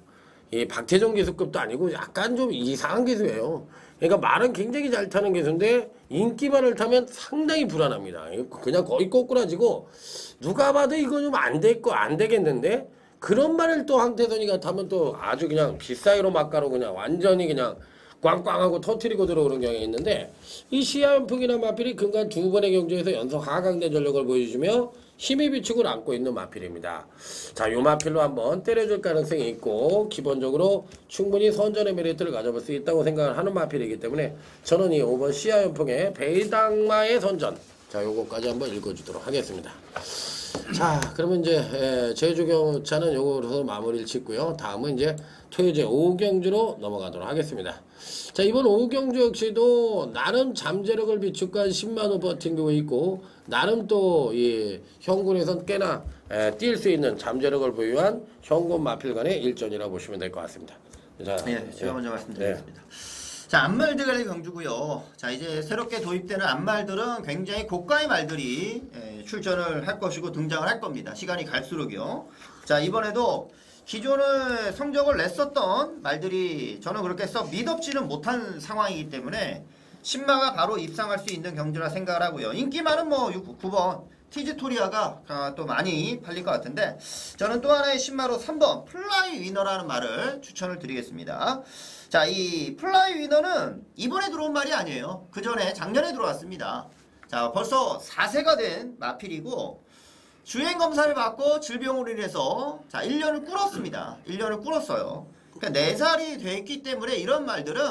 박태정 기수급도 아니고 약간 좀 이상한 기수예요. 그러니까 말은 굉장히 잘 타는 기수인데 인기만을 타면 상당히 불안합니다. 그냥 거의 꼬꾸라지고 누가 봐도 이거 좀 안 되겠는데, 그런 말을 또 항태선이가 타면 또 아주 그냥 빗사이로 막가로 그냥 완전히 그냥 꽝꽝하고 터트리고 들어오는 경향이 있는데, 이 시야연풍이나 마필이 근간 두 번의 경주에서 연속 하강된 전력을 보여주며 힘의 비축을 안고 있는 마필입니다. 자, 요 마필로 한번 때려줄 가능성이 있고 기본적으로 충분히 선전의 메리트를 가져볼 수 있다고 생각을 하는 마필이기 때문에 저는 이 5번 시야연풍의 베이당마의 선전, 자, 요거까지 한번 읽어주도록 하겠습니다. 자, 그러면 이제 제주경차는 요거로 마무리를 짓고요. 다음은 이제 토요제 5경주로 넘어가도록 하겠습니다. 자, 이번 5경주 역시도 나름 잠재력을 비축한 10만원 버팅기고 있고, 나름 또 이 현군에선 꽤나 뛸 수 있는 잠재력을 보유한 현군 마필간의 일전이라고 보시면 될 것 같습니다. 자, 네, 제가 먼저 말씀드리겠습니다. 자, 앞말들의 경주고요. 자, 이제 새롭게 도입되는 앞말들은 굉장히 고가의 말들이 출전을 할 것이고 등장을 할 겁니다. 시간이 갈수록요. 자, 이번에도 기존의 성적을 냈었던 말들이 저는 그렇게 썩 미덥지는 못한 상황이기 때문에 신마가 바로 입상할 수 있는 경주라 생각을 하고요. 인기만은 뭐 9번 티즈토리아가 또 많이 팔릴 것 같은데, 저는 또 하나의 신마로 3번 플라이 위너라는 말을 추천을 드리겠습니다. 자, 이 플라이 위너는 이번에 들어온 말이 아니에요. 그 전에 작년에 들어왔습니다. 자, 벌써 4세가 된 마필이고 주행검사를 받고 질병으로 인해서 자 1년을 꿇었습니다. 1년을 꿇었어요. 그러니까 4살이 됐기 때문에 이런 말들은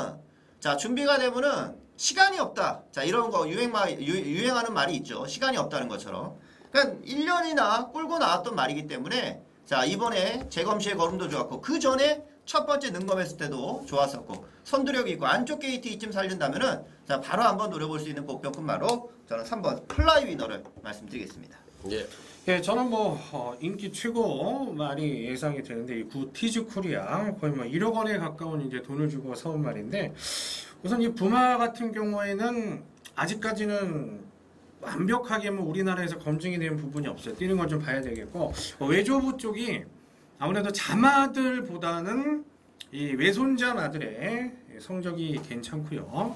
자 준비가 되면은 시간이 없다. 자 이런 거 유행하는 말이 있죠. 시간이 없다는 것처럼. 그러니까 1년이나 꿇고 나왔던 말이기 때문에 자 이번에 재검시의 걸음도 좋았고 그 전에 첫 번째 능검했을 때도 좋았었고 선두력이 있고 안쪽 게이트 이쯤 살린다면은 자 바로 한번 노려볼 수 있는 복병급마로 저는 3번 플라이 위너를 말씀드리겠습니다. 예. 예, 저는 뭐 인기 최고 말이 예상이 되는데 이 구티즈 코리아 거의 뭐 1억 원에 가까운 이제 돈을 주고 사온 말인데, 우선 이 부마 같은 경우에는 아직까지는 완벽하게 뭐 우리나라에서 검증이 된 부분이 없어요. 뛰는 건 좀 봐야 되겠고, 외조부 쪽이 아무래도 자마들보다는 이 외손자 마들의 성적이 괜찮고요.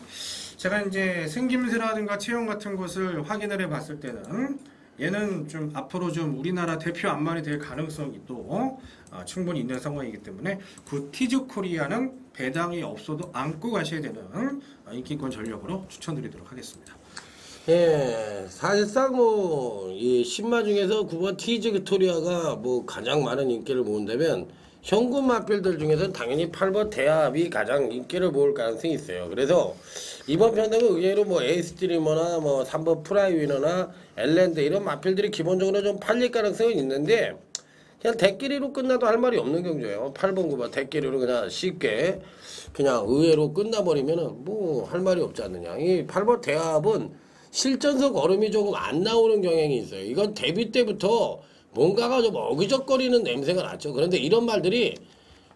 제가 이제 생김새라든가 체형 같은 것을 확인을 해봤을 때는 얘는 좀 앞으로 좀 우리나라 대표 안만이 될 가능성이 또 충분히 있는 상황이기 때문에 구티즈 코리아는 배당이 없어도 안고 가셔야 되는 인기권 전력으로 추천드리도록 하겠습니다. 예, 사실상 뭐 이 신마 중에서 9번 티즈 빅토리아가 뭐 가장 많은 인기를 모은다면 현금 마필들 중에서는 당연히 8번 대합이 가장 인기를 모을 가능성이 있어요. 그래서 이번 편성은 의외로 뭐 에이스트리머나 뭐 3번 프라이위너나 엘랜드 이런 마필들이 기본적으로 좀 팔릴 가능성은 있는데 그냥 대끼리로 끝나도 할 말이 없는 경주예요. 8번 9번 대끼리로 그냥 쉽게 그냥 의외로 끝나버리면은 뭐 할 말이 없지 않느냐. 이 8번 대합은 실전석 얼음이 조금 안 나오는 경향이 있어요. 이건 데뷔 때부터 뭔가가 좀 어기적거리는 냄새가 났죠. 그런데 이런 말들이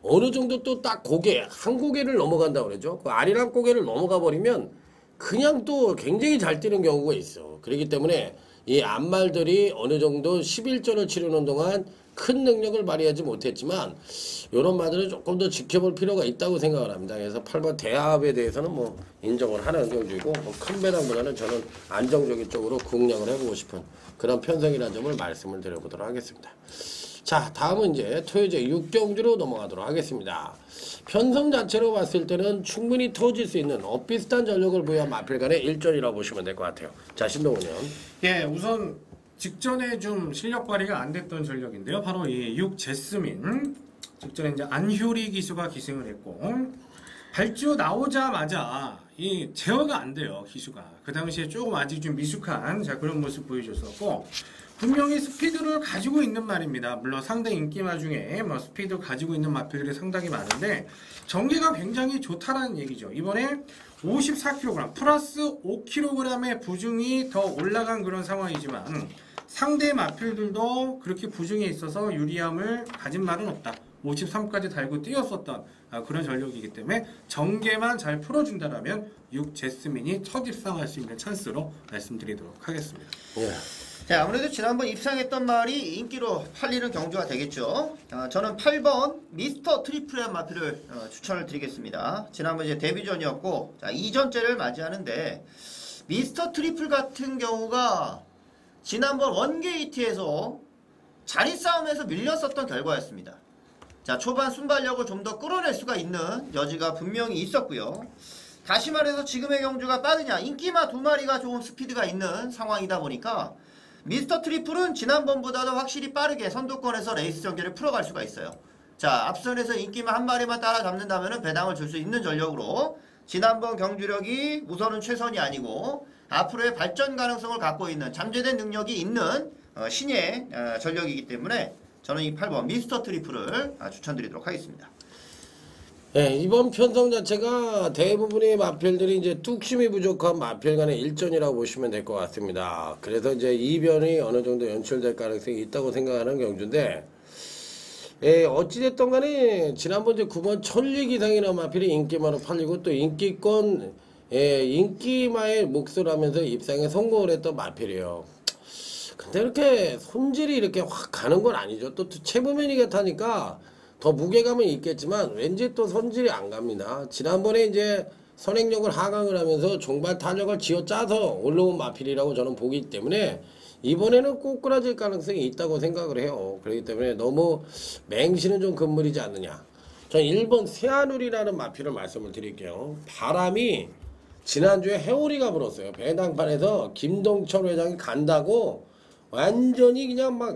어느 정도 또 딱 고개, 한 고개를 넘어간다고 그러죠. 그 아리랑 고개를 넘어가 버리면 그냥 또 굉장히 잘 뛰는 경우가 있어. 그렇기 때문에 이 앞말들이 어느 정도 11전을 치르는 동안 큰 능력을 발휘하지 못했지만 이런 말들은 조금 더 지켜볼 필요가 있다고 생각을 합니다. 그래서 8번 대합에 대해서는 뭐 인정을 하는 경주이고 뭐큰 배당보다는 저는 안정적인 쪽으로 공략을 해보고 싶은 그런 편성이라는 점을 말씀을 드려보도록 하겠습니다. 자, 다음은 이제 토요제 6경주로 넘어가도록 하겠습니다. 편성 자체로 봤을 때는 충분히 터질 수 있는 비슷한 전력을 부여한 마필간의 일전이라고 보시면 될 것 같아요. 자, 신동훈 형. 예, 우선 직전에 좀 실력 발휘가 안 됐던 전력인데요. 바로 이 6 제스민. 직전에 이제 안효리 기수가 기승을 했고 발주 나오자마자 이 제어가 안 돼요. 기수가. 그 당시에 조금 아직 좀 미숙한 그런 모습 보여줬었고 분명히 스피드를 가지고 있는 말입니다. 물론 상대 인기마 중에 뭐 스피드 가지고 있는 마필들이 상당히 많은데 전개가 굉장히 좋다라는 얘기죠. 이번에 54kg 플러스 5kg의 부중이 더 올라간 그런 상황이지만 상대 마필들도 그렇게 부중에 있어서 유리함을 가진 말은 없다. 53까지 달고 뛰었었던 그런 전력이기 때문에 전개만 잘 풀어준다라면 6 제스민이 첫 입상할 수 있는 찬스로 말씀드리도록 하겠습니다. 예. 자, 아무래도 지난번 입상했던 말이 인기로 팔리는 경주가 되겠죠. 저는 8번 미스터 트리플의 마필을 추천을 드리겠습니다. 지난번 이제 데뷔전이었고, 자, 2전째를 맞이하는데, 미스터 트리플 같은 경우가 지난번 원게이트에서 자리 싸움에서 밀렸었던 결과였습니다. 자, 초반 순발력을 좀 더 끌어낼 수가 있는 여지가 분명히 있었고요. 다시 말해서 지금의 경주가 빠르냐, 인기마 2마리가 조금 스피드가 있는 상황이다 보니까 미스터 트리플은 지난번보다도 확실히 빠르게 선두권에서 레이스 전개를 풀어갈 수가 있어요. 자, 앞선에서 인기마 한 마리만 따라잡는다면 배당을 줄 수 있는 전력으로 지난번 경주력이 우선은 최선이 아니고 앞으로의 발전 가능성을 갖고 있는 잠재된 능력이 있는 신의 전력이기 때문에 저는 이 8번 미스터 트리플을 추천드리도록 하겠습니다. 예, 이번 편성 자체가 대부분의 마필들이 이제 뚝심이 부족한 마필 간의 일전이라고 보시면 될 것 같습니다. 그래서 이제 이변이 어느 정도 연출될 가능성이 있다고 생각하는 경주인데, 예, 어찌됐든 간에 지난번 이제 9번 천리 기상이나 마필이 인기마로 팔리고 또 인기권, 예, 인기마의 몫을 하면서 입상에 성공을 했던 마필이에요. 근데 이렇게 손질이 이렇게 확 가는 건 아니죠. 또 체부면이 같으니까 더 무게감은 있겠지만 왠지 또 손질이 안 갑니다. 지난번에 이제 선행력을 하강을 하면서 종발 탄력을 쥐어짜서 올라온 마필이라고 저는 보기 때문에 이번에는 꼬꾸라질 가능성이 있다고 생각을 해요. 그렇기 때문에 너무 맹신은 좀 금물이지 않느냐. 저는 1번 새하늘이라는 마필을 말씀을 드릴게요. 바람이 지난주에 해오리가 불었어요. 배당판에서 김동철 회장이 간다고 완전히 그냥 막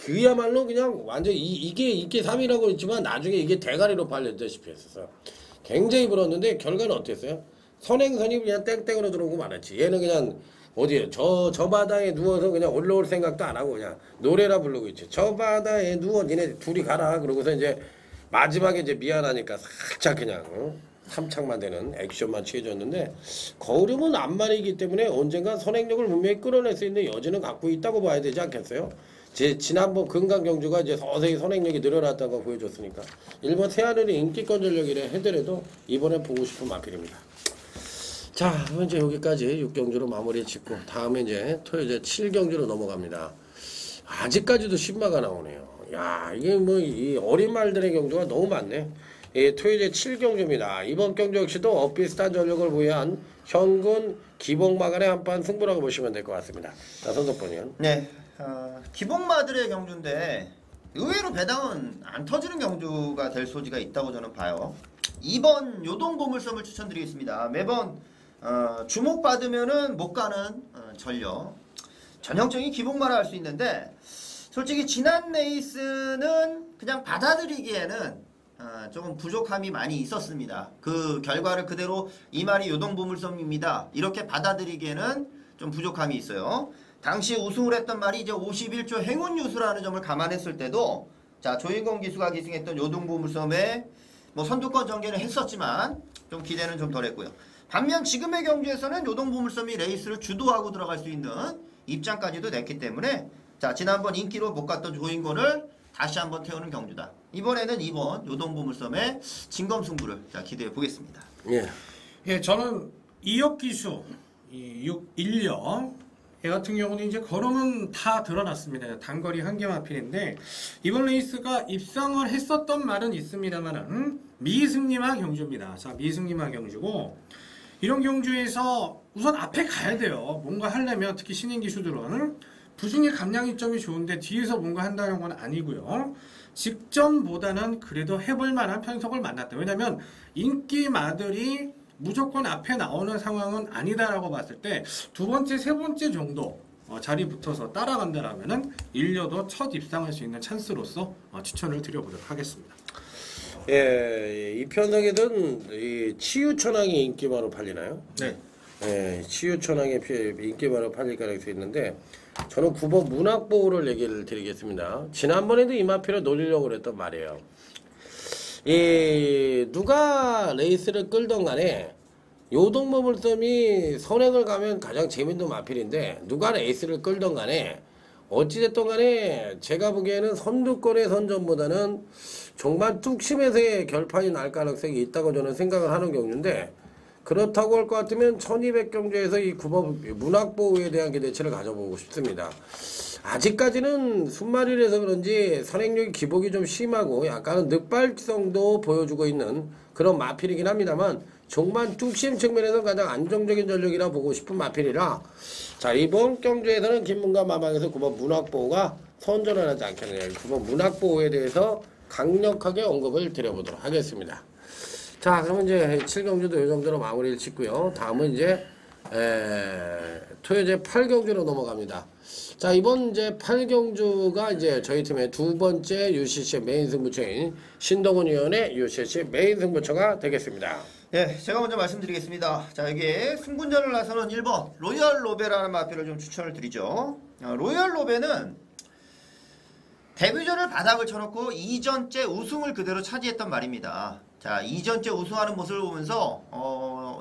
그야말로 그냥 완전 이게 3이라고 했지만 나중에 이게 대가리로 팔렸다시피 했었어요. 굉장히 불었는데 결과는 어땠어요? 선행선이 그냥 땡땡으로 들어오고 말았지. 얘는 그냥 어디에 저 바다에 누워서 그냥 올라올 생각도 안 하고 그냥 노래라 부르고 있지. 저 바다에 누워 니네 둘이 가라. 그러고서 이제 마지막에 이제 미안하니까 살짝 그냥 삼창만 되는 액션만 취해졌는데 거울음은 앞말이기 때문에 언젠가 선행력을 분명히 끌어낼 수 있는 여지는 갖고 있다고 봐야 되지 않겠어요? 지난번 금강경주가 이제 서서히 선행력이 늘어났다는 거 보여줬으니까 1번 새하늘이 인기권 전력이래 하더라도 이번에 보고 싶은 마필입니다. 자, 현재 여기까지 6경주로 마무리 짓고 다음에 이제 토요일 7경주로 넘어갑니다. 아직까지도 신마가 나오네요. 야, 이게 뭐 이 어린 말들의 경주가 너무 많네. 예, 토요일에 7경주입니다. 이번 경주 역시도 비슷한 전력을 부여한 현군 기복마간의 한판 승부라고 보시면 될 것 같습니다. 자, 선석본이요. 네, 기복마들의 경주인데 의외로 배당은 안 터지는 경주가 될 소지가 있다고 저는 봐요. 2번 요동보물섬을 추천드리겠습니다. 매번 주목받으면은 못 가는 전력. 전형적인 기복마라 할 수 있는데 솔직히 지난 레이스는 그냥 받아들이기에는 조금 부족함이 많이 있었습니다. 그 결과를 그대로 이 말이 요동보물섬입니다. 이렇게 받아들이기에는 좀 부족함이 있어요. 당시 우승을 했던 말이 이제 51조 행운유수라는 점을 감안했을 때도 자 조인공 기수가 기승했던 요동보물섬에 뭐 선두권 전개는 했었지만 좀 기대는 좀 덜했고요. 반면 지금의 경주에서는 요동보물섬이 레이스를 주도하고 들어갈 수 있는 입장까지도 냈기 때문에 자 지난번 인기로 못 갔던 조인권을 다시 한번 태우는 경주다. 이번에는 이번 요동보물섬의 진검승부를 자 기대해 보겠습니다. 예, 저는 2역 기수, 1역 얘 같은 경우는 이제 걸음은 다 드러났습니다. 단거리 한계마필인데 이번 레이스가 입상을 했었던 말은 있습니다만은 미승리마 경주입니다. 자, 미승리마 경주고 이런 경주에서 우선 앞에 가야 돼요. 뭔가 하려면 특히 신인 기수들은 부중의 감량이점이 좋은데 뒤에서 뭔가 한다는 건 아니고요. 직전보다는 그래도 해볼 만한 편석을 만났다. 왜냐면 인기마들이 무조건 앞에 나오는 상황은 아니다라고 봤을 때 두 번째, 세 번째 정도 자리 붙어서 따라간다라면은 1려도 첫 입상할 수 있는 찬스로서 추천을 드려보도록 하겠습니다. 예, 이 편성에는 이 치유천왕이 인기마로 팔리나요? 네. 예, 치유천왕이 인기마로 팔릴 가능성이 있는데 저는 9번 문학보호를 얘기를 드리겠습니다. 지난번에도 이 마필을 노리려고 그랬던 말이에요. 누가 레이스를 끌던 간에 요동보물섬이 선행을 가면 가장 재밌는 마필인데 누가 레이스를 끌던 간에 어찌됐든 간에 제가 보기에는 선두권의 선전보다는 종반 뚝심에서의 결판이 날 가능성이 있다고 저는 생각을 하는 경주인데 그렇다고 할 것 같으면 1200경주에서 이 9번 문학보호에 대한 기대치를 가져보고 싶습니다. 아직까지는 순마리라서 그런지 선행력이 기복이 좀 심하고 약간은 늑발성도 보여주고 있는 그런 마필이긴 합니다만 종반 뚝심 측면에서 가장 안정적인 전력이라 보고 싶은 마필이라 자 이번 경주에서는 김문관 마방에서 9번 문학보호가 선전을 하지 않겠느냐 9번 문학보호에 대해서 강력하게 언급을 드려보도록 하겠습니다. 자 그럼 이제 7경주도 이 정도로 마무리를 짓고요. 다음은 이제 토요제 8경주로 넘어갑니다. 자 이번 이제 8경주가 이제 저희 팀의 두 번째 UCC 메인 승부처인 신동훈 위원의 UCC 메인 승부처가 되겠습니다. 네, 제가 먼저 말씀드리겠습니다. 자 여기에 승군전을 나서는 1번 로열 로베라는 마필을 좀 추천을 드리죠. 로열 로베는 데뷔전을 바닥을 쳐놓고 2전째 우승을 그대로 차지했단 말입니다. 자 2전째 우승하는 모습을 보면서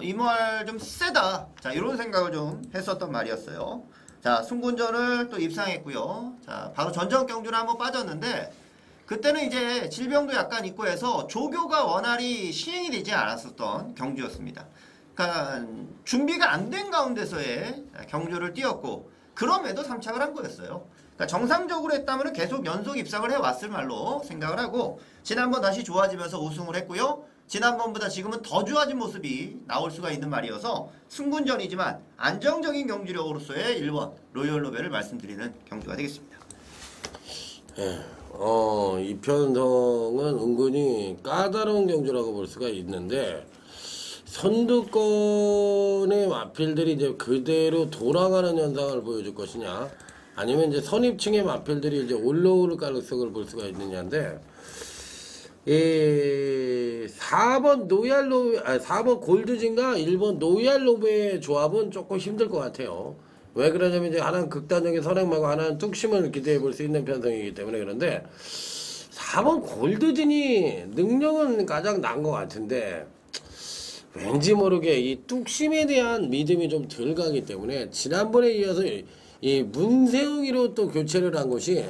이 말 좀 세다. 자 이런 생각을 좀 했었던 말이었어요. 자 승군전을 또 입상했고요. 자 바로 전전 경주를 한번 빠졌는데 그때는 이제 질병도 약간 있고 해서 조교가 원활히 시행이 되지 않았었던 경주였습니다. 그러니까 준비가 안 된 가운데서의 경주를 뛰었고 그럼에도 3착을 한 거였어요. 그러니까 정상적으로 했다면 계속 연속 입상을 해왔을 말로 생각을 하고 지난번 다시 좋아지면서 우승을 했고요. 지난번보다 지금은 더 좋아진 모습이 나올 수가 있는 말이어서 승군전이지만 안정적인 경주력으로서의 1번 로열 로베를 말씀드리는 경주가 되겠습니다. 이 편성은 은근히 까다로운 경주라고 볼 수가 있는데 선두권의 마필들이 이제 그대로 돌아가는 현상을 보여줄 것이냐 아니면 이제 선입층의 마필들이 이제 올라오를 가능성을 볼 수가 있느냐인데 4번 노얄로 4번 골드진과 1번 노얄로베의 조합은 조금 힘들 것 같아요. 왜 그러냐면 이제 하나는 극단적인 선행마고 하나는 뚝심을 기대해 볼 수 있는 편성이기 때문에 그런데 4번 골드진이 능력은 가장 나은 것 같은데 왠지 모르게 이 뚝심에 대한 믿음이 좀 덜 가기 때문에 지난번에 이어서 이 문세웅이로 또 교체를 한 것이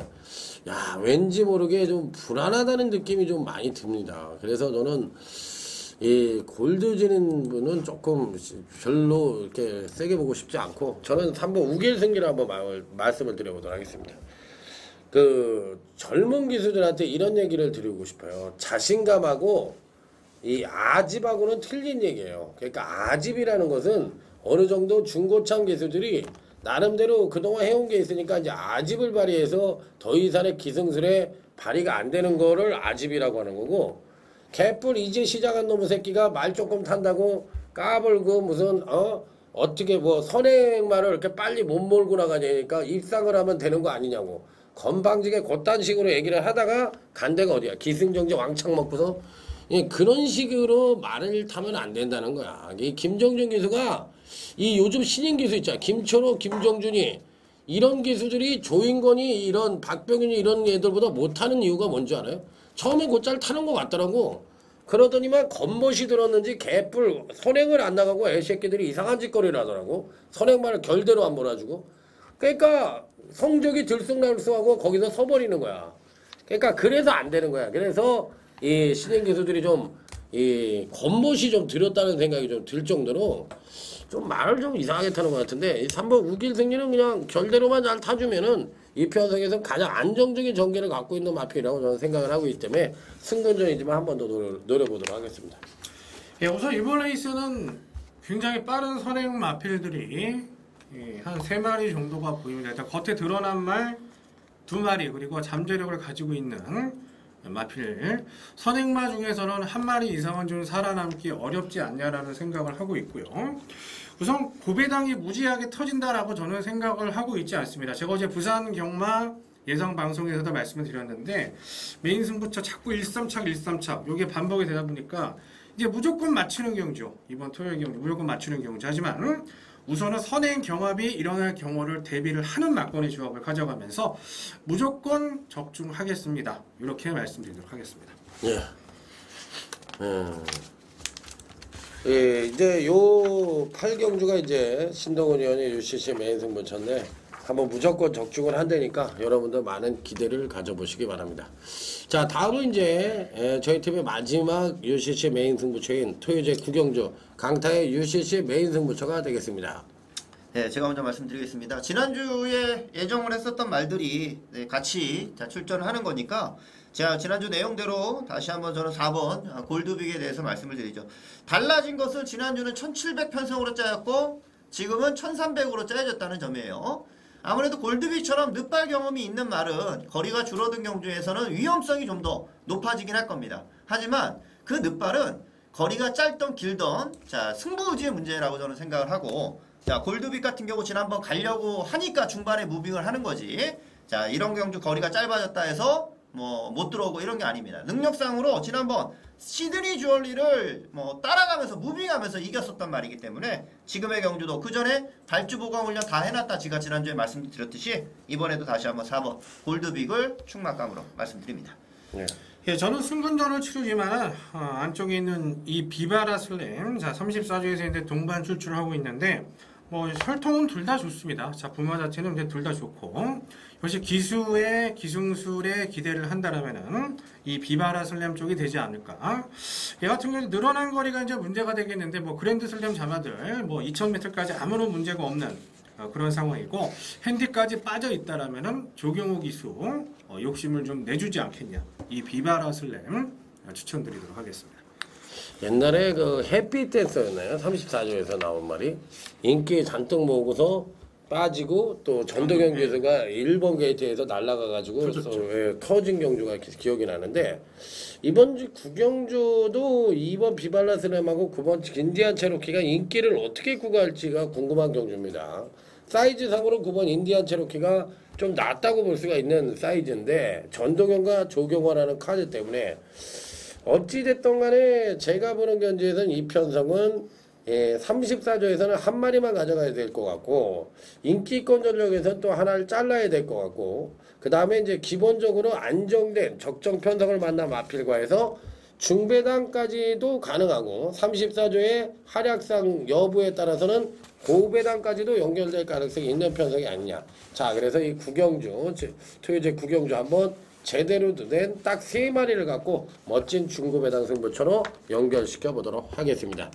야 왠지 모르게 좀 불안하다는 느낌이 좀 많이 듭니다. 그래서 저는 이 골드지는 분은 조금 별로 이렇게 세게 보고 싶지 않고 저는 3번 우길승기를 한번 말씀을 드려보도록 하겠습니다. 그 젊은 기수들한테 이런 얘기를 드리고 싶어요. 자신감하고 이 아집하고는 틀린 얘기예요. 그러니까 아집이라는 것은 어느 정도 중고참 기수들이 나름대로 그동안 해온 게 있으니까 이제 아집을 발휘해서 더 이상의 기승술에 발휘가 안 되는 거를 아집이라고 하는 거고 개뿔 이제 시작한 놈의 새끼가 말 조금 탄다고 까불고 무슨 어떻게 뭐 선행말을 이렇게 빨리 못 몰고 나가냐니까 입상을 하면 되는 거 아니냐고 건방지게 그딴 식으로 얘기를 하다가 간 데가 어디야? 기승전결 왕창 먹고서 그런 식으로 말을 타면 안 된다는 거야. 이 김정준 기수가 이 요즘 신인 기수 있잖아. 김철호, 김정준이 이런 기수들이 조인건이 이런 박병윤이 이런 애들보다 못하는 이유가 뭔지 알아요? 처음에 곧잘 타는 것 같더라고. 그러더니만 겉멋이 들었는지 개뿔 선행을 안 나가고 애새끼들이 이상한 짓거리를 하더라고. 선행말을 결대로 안 몰아주고. 그러니까 성적이 들쑥날쑥하고 거기서 서버리는 거야. 그러니까 그래서 안 되는 거야. 그래서 이 신인 기수들이 좀 이 겉멋이 좀 들었다는 생각이 좀 들 정도로 좀 말을 좀 이상하게 타는 것 같은데 이 3번 우길승리는 그냥 결대로만 잘 타주면은 이 편성에서 가장 안정적인 전개를 갖고 있는 마필이라고 저는 생각을 하고 있기 때문에 승분전이지만 한 번 더 노려보도록 하겠습니다. 예, 우선 이번 레이스는 굉장히 빠른 선행 마필들이 한 3마리 정도가 보입니다. 일단 겉에 드러난 말 2마리 그리고 잠재력을 가지고 있는 마필 선행마 중에서는 1마리 이상은 좀 살아남기 어렵지 않냐라는 생각을 하고 있고요. 우선 고배당이 무지하게 터진다라고 저는 생각을 하고 있지 않습니다. 제가 어제 부산 경마 예상 방송에서도 말씀을 드렸는데 메인 승부처 자꾸 1-3착 1-3착 이게 반복이 되다 보니까 이제 무조건 맞추는 경주, 이번 토요일 경주 무조건 맞추는 경주. 하지만 우선은 선행 경합이 일어날 경우를 대비를 하는 막권의 조합을 가져가면서 무조건 적중하겠습니다. 이렇게 말씀드리도록 하겠습니다. 예. 예, 이제 요 8경주가 이제 신동훈 의원이 UCC 메인 승부처인데 한번 무조건 적중을 한다니까 여러분들 많은 기대를 가져보시기 바랍니다. 자, 다음은 이제 저희 팀의 마지막 UCC 메인 승부처인 토요제 9경주 강타의 UCC 메인 승부처가 되겠습니다. 네, 제가 먼저 말씀드리겠습니다. 지난주에 예정을 했었던 말들이 같이 출전을 하는 거니까 제가 지난주 내용대로 다시 한번 저는 4번 골드빅에 대해서 말씀을 드리죠. 달라진 것은 지난주는 1700 편성으로 짜였고 지금은 1300으로 짜여졌다는 점이에요. 아무래도 골드빅처럼 늦발 경험이 있는 말은 거리가 줄어든 경주에서는 위험성이 좀 더 높아지긴 할 겁니다. 하지만 그 늦발은 거리가 짧던 길던 승부의지의 문제라고 저는 생각을 하고 골드빅 같은 경우 지난번 가려고 하니까 중반에 무빙을 하는 거지. 이런 경주 거리가 짧아졌다 해서 못 들어오고 이런 게 아닙니다. 능력상으로 지난번 시드니 주얼리를 따라가면서 무빙하면서 이겼었단 말이기 때문에 지금의 경주도 그 전에 발주 보강 훈련 다 해놨다 제가 지난주에 말씀드렸듯이 이번에도 다시 한번 4번 골드빅을 충막감으로 말씀드립니다. 네. 예, 저는 승분전을 치르지만 안쪽에 있는 이 비바라 슬램 34조에서 이제 동반 출출을 하고 있는데 혈통은 둘 다 좋습니다. 부마 자체는 이제 둘 다 좋고 역시 기승술에 기대를 한다라면은 이 비바라 슬램 쪽이 되지 않을까. 얘 같은 경우는 늘어난 거리가 이제 문제가 되겠는데 그랜드 슬램 자마들 2000m까지 아무런 문제가 없는 그런 상황이고 핸디까지 빠져 있다라면은 조경호 기수 욕심을 좀 내주지 않겠냐. 이 비바라 슬램 추천드리도록 하겠습니다. 옛날에 그 햇빛 댄서였나요? 34조에서 나온 말이 인기 잔뜩 모으고서 빠지고 또 전도경 기수가 1번 게이트에서 날아가가지고 터진 경주가 기억이 나는데 이번 9경주도 2번 비발라 슬램하고 9번 인디안 체로키가 인기를 어떻게 구가할지가 궁금한 경주입니다. 사이즈상으로 9번 인디안 체로키가 좀 낫다고 볼 수가 있는 사이즈인데 전도경과 조경화라는 카드 때문에 어찌됐든 간에 제가 보는 견지에서는 이 편성은 34조에서는 한 마리만 가져가야 될 것 같고 인기권 전력에서는 또 하나를 잘라야 될 것 같고 그 다음에 이제 기본적으로 안정된 적정 편성을 만난 마필과에서 중배당까지도 가능하고 34조의 활약상 여부에 따라서는 고배당까지도 연결될 가능성이 있는 편성이 아니냐. 자, 그래서 이 9경주 토요제 9경주 한번 제대로 된 딱 3마리를 갖고 멋진 중고배당 승부처로 연결시켜 보도록 하겠습니다.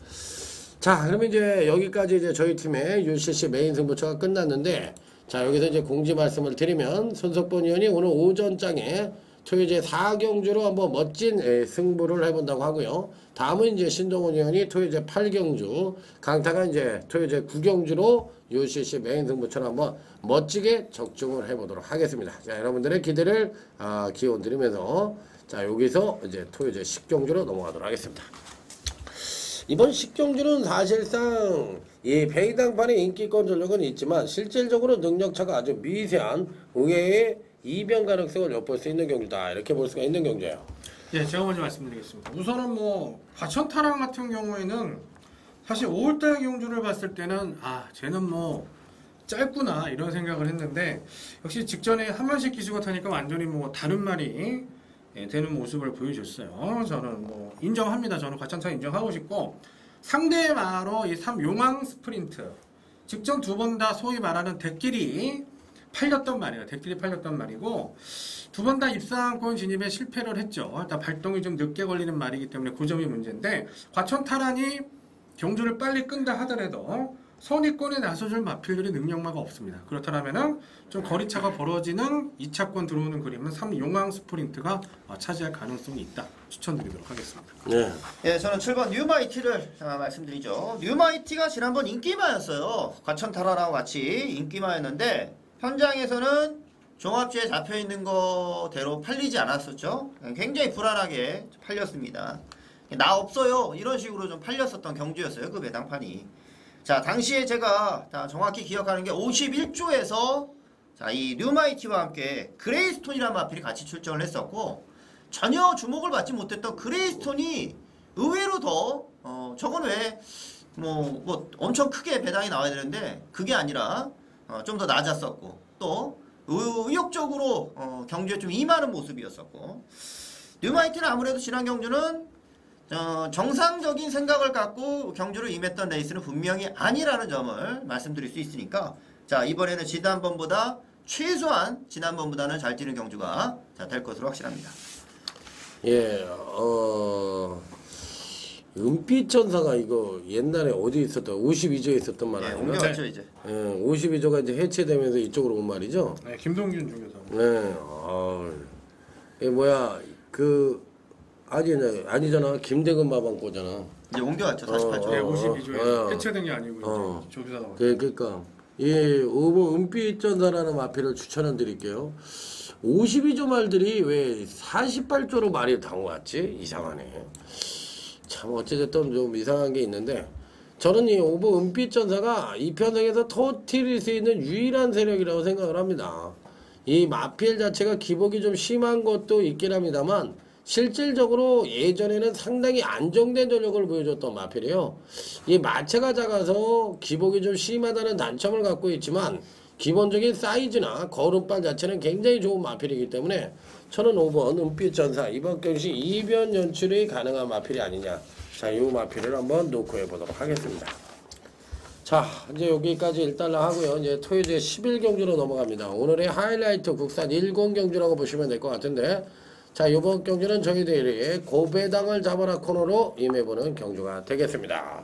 자, 그러면 이제 여기까지 이제 저희 팀의 UCC 메인 승부처가 끝났는데 자, 여기서 이제 공지 말씀을 드리면 손석본 의원이 오늘 오전장에 토요제 4경주로 한번 멋진 승부를 해본다고 하고요. 다음은 이제 신동훈 의원이 토요제 8경주, 강타가 이제 토요제 9경주로 UCC 메인 승부처럼 한번 멋지게 적중을 해보도록 하겠습니다. 자, 여러분들의 기대를 기원드리면서 자, 여기서 이제 토요제 10경주로 넘어가도록 하겠습니다. 이번 10경주는 사실상 이 배당판의 인기권 전력은 있지만 실질적으로 능력차가 아주 미세한 의외의 이변 가능성을 엿볼 수 있는 경주다. 이렇게 볼 수가 있는 경주예요. 예, 제가 먼저 말씀드리겠습니다. 우선은 뭐 과천타랑 같은 경우에는 사실 5월달 경주를 봤을 때는 쟤는 뭐 짧구나 이런 생각을 했는데 역시 직전에 한 번씩 기수가 타니까 완전히 뭐 다른 말이 되는 모습을 보여줬어요. 저는 뭐 인정합니다. 저는 과천타 인정하고 싶고 상대의 말로 이 3용왕 스프린트 직전 두 번 다 소위 말하는 대끼리 팔렸던 말이에요. 대끼리 팔렸던 말이고 두 번 다 입상권 진입에 실패를 했죠. 일단 발동이 좀 늦게 걸리는 말이기 때문에 그 점이 문제인데 과천타란이 경주를 빨리 끈다 하더라도 선위권에 나서줄 마필들이 능력마가 없습니다. 그렇다면은 좀 거리차가 벌어지는 2차권 들어오는 그림은 3용왕 스프린트가 차지할 가능성이 있다. 추천드리도록 하겠습니다. 네. 예, 저는 7번 뉴마이티를 말씀드리죠. 뉴마이티가 지난번 인기마였어요. 과천타라랑 같이 인기마였는데 현장에서는 종합지에 잡혀있는 거대로 팔리지 않았었죠. 굉장히 불안하게 팔렸습니다. 나 없어요 이런 식으로 좀 팔렸었던 경주였어요. 그 배당판이. 자, 당시에 제가 정확히 기억하는 게 51조에서 이 뉴마이티와 함께 그레이스톤이라는 마필이 같이 출전을 했었고 전혀 주목을 받지 못했던 그레이스톤이 의외로 더 저건 왜 뭐 엄청 크게 배당이 나와야 되는데 그게 아니라 좀 더 낮았었고 또 의욕적으로 경주에 좀 임하는 모습이었었고 뉴마이티는 아무래도 지난 경주는 정상적인 생각을 갖고 경주를 임했던 레이스는 분명히 아니라는 점을 말씀드릴 수 있으니까 자, 이번에는 지난번보다 최소한 지난번보다는 잘 뛰는 경주가 될 것으로 확실합니다. 예, 은빛전사가 이거 옛날에 어디 있었던 52조에 있었던 말 예, 아닌가? 옮겨갔죠 이제. 예, 52조가 이제 해체되면서 이쪽으로 온 말이죠. 네, 김동균 중에서. 네, 이 뭐야 아니잖아. 김대근 마방고잖아. 이제 옮겨갔죠 48조. 네, 52조에 해체된 게 아니고 어. 이제 조비사가. 그러니까 이 은빛전사라는 마필을 추천을 드릴게요. 52조 말들이 왜 48조로 말이 당것 같지? 이상하네. 참 어찌됐든 좀 이상한 게 있는데 저는 이 오버 은빛전사가 이 편성에서 터뜨릴 수 있는 유일한 세력이라고 생각을 합니다. 이 마필 자체가 기복이 좀 심한 것도 있긴 합니다만 실질적으로 예전에는 상당히 안정된 전력을 보여줬던 마필이에요. 이 마체가 작아서 기복이 좀 심하다는 단점을 갖고 있지만 기본적인 사이즈나 걸음발 자체는 굉장히 좋은 마필이기 때문에 저는 5번 은빛전사 이번 경시 이변 연출이 가능한 마필이 아니냐. 자, 이 마필을 한번 놓고 해보도록 하겠습니다. 자, 이제 여기까지 일단 하고요. 이제 토요일 11경주로 넘어갑니다. 오늘의 하이라이트 국산 10경주라고 보시면 될 것 같은데 자, 이번 경주는 저희들이 고배당을 잡아라 코너로 임해보는 경주가 되겠습니다.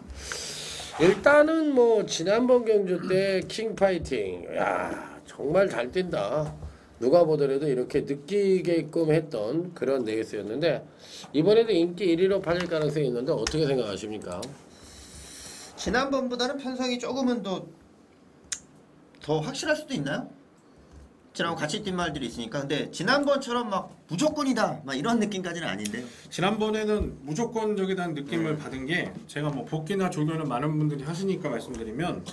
일단은 뭐 지난번 경주 때 킹파이팅 야 정말 잘 뛴다. 누가 보더라도 이렇게 느끼게끔 했던 그런 레이스였는데 이번에도 인기 1위로 팔릴 가능성이 있는데 어떻게 생각하십니까? 지난번보다는 편성이 조금은 더 확실할 수도 있나요? 지난번 같이 뛴 말들이 있으니까. 근데 지난번처럼 막 무조건이다 막 이런 느낌까지는 아닌데요. 지난번에는 무조건적이라는 느낌을 받은 게 제가 뭐 복귀나 조교는 많은 분들이 하시니까 말씀드리면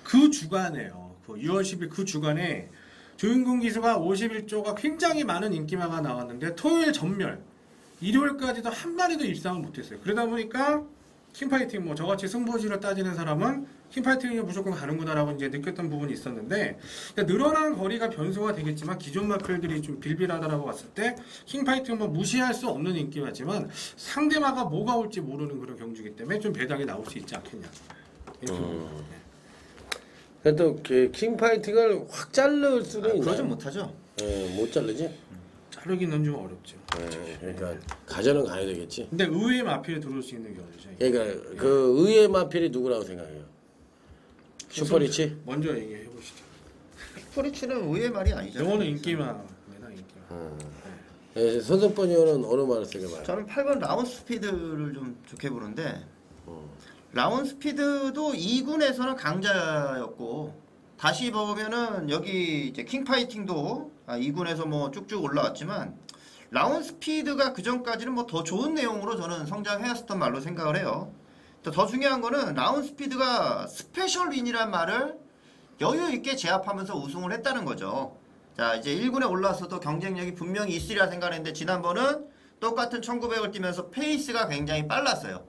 그 주간에요. 그 6월 10일 그 주간에 조윤근 기수가 51조가 굉장히 많은 인기마가 나왔는데 토요일 전멸 일요일까지도 한 마리도 입상을 못했어요. 그러다 보니까 킹파이팅 뭐 저같이 승부지를 따지는 사람은 킹파이팅이 무조건 가는구나라고 이제 느꼈던 부분이 있었는데 늘어난 거리가 변수가 되겠지만 기존 마필들이 좀 빌빌하다라고 봤을 때 킹파이팅은 뭐 무시할 수 없는 인기마지만 상대마가 뭐가 올지 모르는 그런 경주이기 때문에 좀 배당이 나올 수 있지 않겠냐. 그래도 킹파이팅을 확 자를 수는 있나요? 그러진 못하죠. 못 자르지? 자르기는 좀 어렵죠. 그러니까 가져는 가야 되겠지. 근데 의외의 마필에 들어올 수 있는 경우죠. 그러니까 그 의외의 마필이 누구라고 생각해요? 슈퍼리치? 먼저 얘기해 보시죠. 슈퍼리치는 의외의 말이 아니잖아요. 영어는 인기마입니다. 인기마. 네, 손석번 의원은 어느 말을 쓰게 봐요? 저는 8번 라운 스피드를 좀 좋게 보는데 라운 스피드도 2군에서는 강자였고 다시 보면은 여기 이제 킹파이팅도 2군에서 뭐 쭉쭉 올라왔지만 라운 스피드가 그 전까지는 뭐 더 좋은 내용으로 저는 성장해왔었던 말로 생각을 해요. 더 중요한 거는 라운 스피드가 스페셜 윈이란 말을 여유 있게 제압하면서 우승을 했다는 거죠. 자 이제 1군에 올라왔어도 경쟁력이 분명히 있으리라 생각했는데 지난번은 똑같은 1900을 뛰면서 페이스가 굉장히 빨랐어요.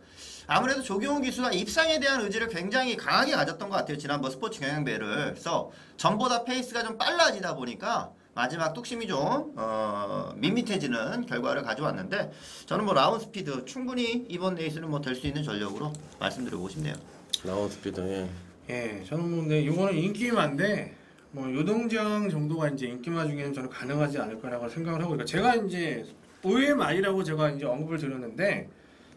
아무래도 조경호 기수가 입상에 대한 의지를 굉장히 강하게 가졌던 것 같아요. 지난번 스포츠 경향배를. 그래서 전보다 페이스가 좀 빨라지다 보니까 마지막 뚝심이 좀 밋밋해지는 결과를 가져왔는데 저는 뭐 라운 스피드 충분히 이번 레이스는 뭐 될 수 있는 전력으로 말씀드리고 싶네요. 라운 스피드. 예. 예, 저는 뭐 근데 이거는 인기마인데 뭐 요동장 정도가 이제 인기마 중에는 저는 가능하지 않을 거라고 생각을 하고, 그러니까 제가 이제 OMI라고 제가 이제 언급을 드렸는데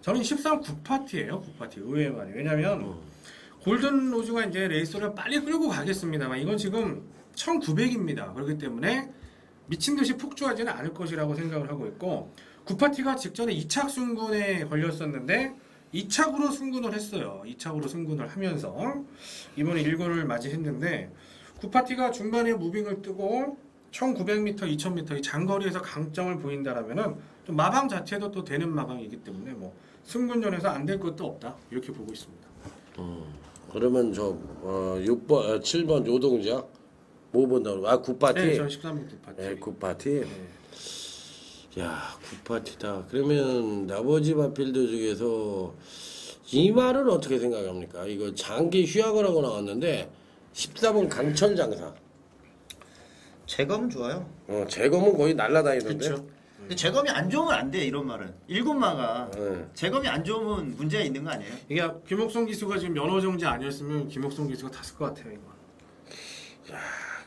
저는 13 9파티예요, 9파티 OMI. 왜냐면 골든 로즈가 이제 레이스를 빨리 끌고 가겠습니다만 이건 지금 1900입니다. 그렇기 때문에 미친 듯이 폭주하지는 않을 것이라고 생각을 하고 있고, 9파티가 직전에 2착 순군에 걸렸었는데 2착으로 승군을 했어요. 2착으로 승군을 하면서 이번에 1군을 맞이했는데 9파티가 중간에 무빙을 뜨고 1900m, 2000m 이 장거리에서 강점을 보인다라면은 좀 마방 자체도 또 되는 마방이기 때문에 뭐 승군전에서 안 될 것도 없다 이렇게 보고 있습니다. 그러면 저 6번, 7번 요동자 뭐 본다고? 아 9파티. 네, 전 13번 9파티. 네, 9파티. 네. 야 9파티다. 그러면 나머지 마필드 중에서 이 말은 어떻게 생각합니까? 이거 장기 휴학을 하고 나왔는데 14번 강철 장사. 재검은 좋아요. 재검은 거의 날라다니던데. 그렇죠. 근데 재검이 안 좋으면 안 돼. 이런 말은. 1군마가 네. 재검이 안 좋으면 문제가 있는 거 아니에요? 이게 김옥성 기수가 지금 면허 정지 아니었으면 김옥성 기수가 탔을 것 같아요. 이거.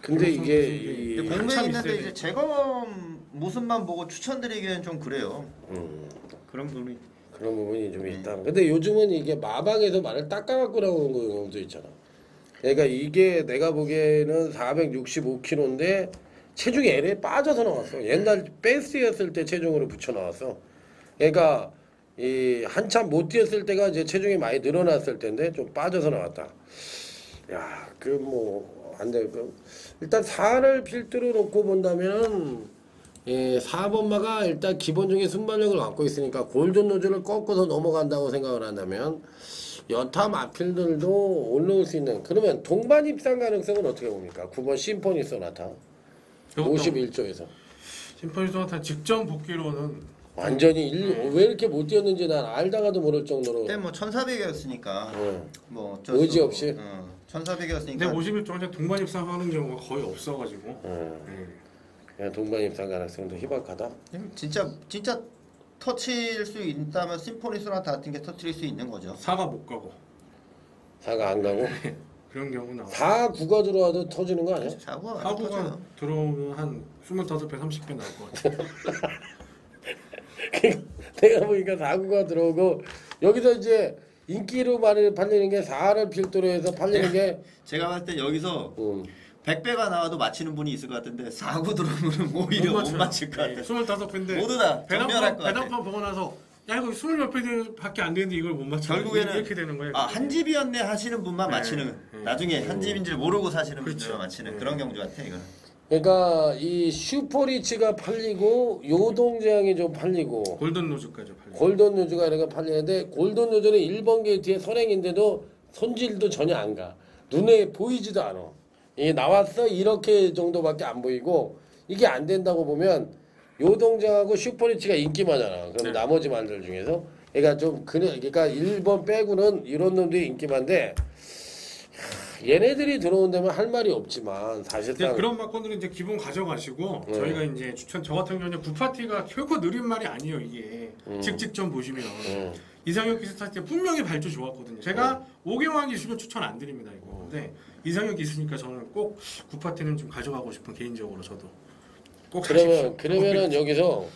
근데 이게 이게 공매에 참 있는데 있어야 이제 돼. 재검 모습만 보고 추천드리기엔 좀 그래요. 그런 부분이. 그런 부분이 좀 있다. 근데 요즘은 이게 마방에서 말을 닦아갖고 나오는 경우도 있잖아. 그러니까 이게 내가 보기에는 465kg인데 체중이 LA 빠져서 나왔어. 옛날 베스트였을 때 체중으로 붙여 나왔어. 그러니까 이 한참 못 뛰었을 때가 이제 체중이 많이 늘어났을 때인데 좀 빠져서 나왔다. 야, 그 뭐 안 돼. 일단 4를 필두로 놓고 본다면 예, 4번마가 일단 기본적인 순발력을 갖고 있으니까 골든 노즈를 꺾어서 넘어간다고 생각을 한다면 여타 마필들도 올라올 수 있는, 그러면 동반 입상 가능성은 어떻게 봅니까? 9번 심포니 소나타 51조에서 심포니 소나타 직전 복귀로는 완전히 왜 이렇게 못 뛰었는지 난 알다가도 모를 정도로 그때 뭐 1400이었으니까 뭐 어쩔 의지 수 없이? 1400이었으니까 근데 51조 동반 입상하는 경우가 거의 없어가지고. 그냥 동반 입상 가능성도 희박하다. 진짜 터칠 수 있다면 심포니 소나타 같은 게 터트릴 수 있는 거죠. 4가 못 가고 4가 안 가고 그런 경우 나와. 4, 9가 들어와도 터지는 거 아니야? 사고가 안 4구가 터져요. 들어오면 한 25배, 30배 나올 것 같아. 내가 보니까 4, 9가 들어오고 여기서 이제 인기로 말을 팔리는 게 4를 필두로 해서 팔리는 게 제가 봤을 때 여기서 100배가 나와도 맞히는 분이 있을 것 같은데 4구 들어오면 오히려 못 맞힐 것 같아요. 25배인데 모두 다 전멸할 것 같아요. 배당판 보고 나서 야 이거 20몇 배밖에 안 되는데 이걸 못 맞춰. 결국에는 이렇게 되는 거예요. 한 집이었네 하시는 분만 맞히는, 나중에 한 집인 줄 모르고 사시는 그렇죠. 분들만 맞히는 그런 경주 같아 이거는. 그러니까 이 슈퍼리치가 팔리고 요동장이 좀 팔리고 골든 노즈까지 팔려. 골든 노즈가 이렇게 팔리는데 골든 노즈는 1번 게이트의 선행인데도 손질도 전혀 안 가. 눈에 보이지도 않아. 이 나왔어 이렇게 정도밖에 안 보이고 이게 안 된다고 보면 요동장하고 슈퍼리치가 인기마잖아. 그럼 나머지 말들 중에서 그러니까 좀 그러니까 1번 빼고는 이런 놈들이 인기만데 얘네들이 들어온다면 할 말이 없지만 사실상 그런 막건들은 이제 기본 가져가시고 저희가 이제 저 같은 경우는 9파티가 결코 느린 말이 아니에요 이게. 직직점 보시면 이상혁 기수 탔을 때 분명히 발주 좋았거든요. 제가 오경환 기수는 추천 안 드립니다 이거. 근데 이상혁 기수니까 저는 꼭 9파티는 좀 가져가고 싶은 개인적으로 저도. 꼭 그러면은 여기서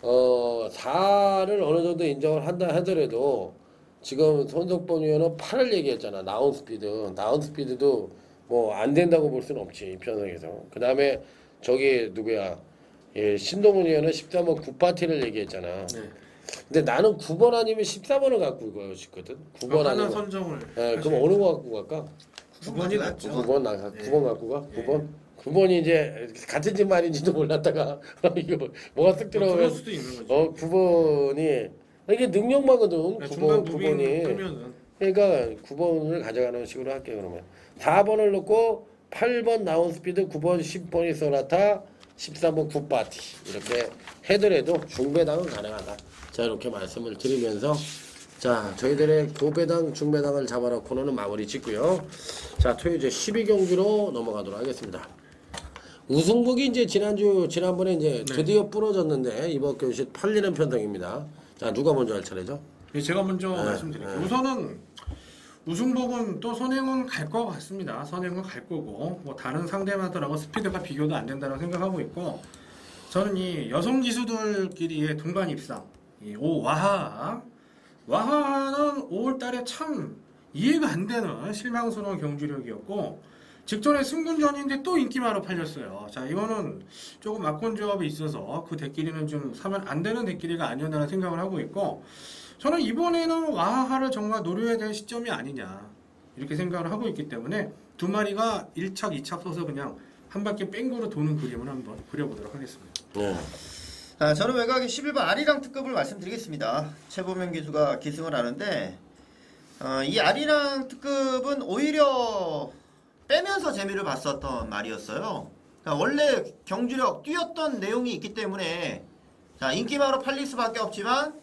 4를 어느 정도 인정을 한다 하더라도 지금 손석범 위원은 8을 얘기했잖아. 나온 스피드도 뭐 안 된다고 볼 수는 없지 편성에서. 그 다음에 저기 누구야 신동훈 위원은 13번 9파티를 얘기했잖아. 네. 근데 나는 9번 아니면 14번을 갖고 가고 싶거든. 9번 하나 아니면 선정을. 그럼 어느 거 갖고 갈까? 9번이 낫죠. 9번 9번 갖고 가? 9번? 9번이 이제 같은 집 말인지도 몰랐다가 이거 뭐가 쓱 그럴 들어오면 수도 있는 거죠. 9번이 이게 능력마거든. 중간 9번이. 뜨면은 그러니까 9번을 가져가는 식으로 할게 그러면. 4번을 넣고 8번 나운스피드, 9번 10번이 소나타, 13번 굿바티 이렇게 해더라도 중배당은 가능하다. 자 이렇게 말씀을 드리면서 자 저희들의 고배당 중배당을 잡아라 코너는 마무리 짓고요. 자 토요일 12경기로 넘어가도록 하겠습니다. 우승복이 이제 지난번에 이제 드디어 부러졌는데 이번 경기 8리는 편성입니다. 자 누가 먼저 할 차례죠? 네, 제가 먼저 말씀드릴게요. 우선은 우승복은 또 선행은 갈 것 같습니다. 선행은 갈 거고 뭐 다른 상대마더라고 스피드가 비교도 안 된다고 생각하고 있고 저는 이 여성 기수들끼리의 동반 입상 이 와하는 5월달에 참 이해가 안 되는 실망스러운 경주력이었고 직전에 승군전인데 또 인기마로 팔렸어요. 자 이거는 조금 막권 조합이 있어서 그 대끼리는 좀 사면 안 되는 대끼리가 아니었나 생각을 하고 있고 저는 이번에는 와하를 정말 노려야 될 시점이 아니냐 이렇게 생각을 하고 있기 때문에 두 마리가 1착 2착 서서 그냥 한 바퀴 뺑고로 도는 그림을 한번 그려보도록 하겠습니다. 자, 저는 외곽의 11번 아리랑 특급을 말씀드리겠습니다. 최보명 기수가 기승을 하는데 이 아리랑 특급은 오히려 빼면서 재미를 봤었던 말이었어요. 그러니까 원래 경주력 뛰었던 내용이 있기 때문에 자, 인기마로 팔릴 수밖에 없지만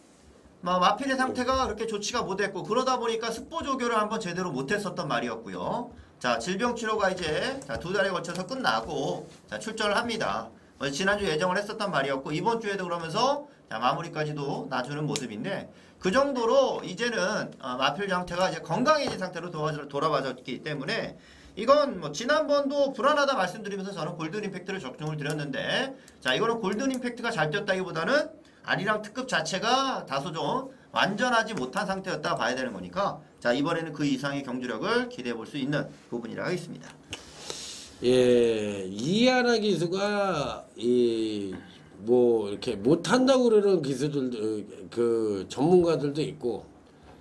마필의 상태가 그렇게 좋지가 못했고 그러다 보니까 습보 조교를 한번 제대로 못했었던 말이었고요. 자 질병 치료가 이제 두 달에 걸쳐서 끝나고 출전을 합니다. 지난주 예정을 했었단 말이었고 이번 주에도 그러면서 마무리까지도 놔주는 모습인데 그 정도로 이제는 마필 상태가 이제 건강해진 상태로 돌아와졌기 때문에 이건 뭐 지난번도 불안하다 말씀드리면서 저는 골든 임팩트를 적중을 드렸는데 자 이거는 골든 임팩트가 잘 뛰었다기보다는 아리랑 특급 자체가 다소 좀 완전하지 못한 상태였다 봐야 되는 거니까 자 이번에는 그 이상의 경주력을 기대해 볼 수 있는 부분이라 하겠습니다. 예, 이하나 기수가 뭐 이렇게 못한다고 그러는 기수들 그 전문가들도 있고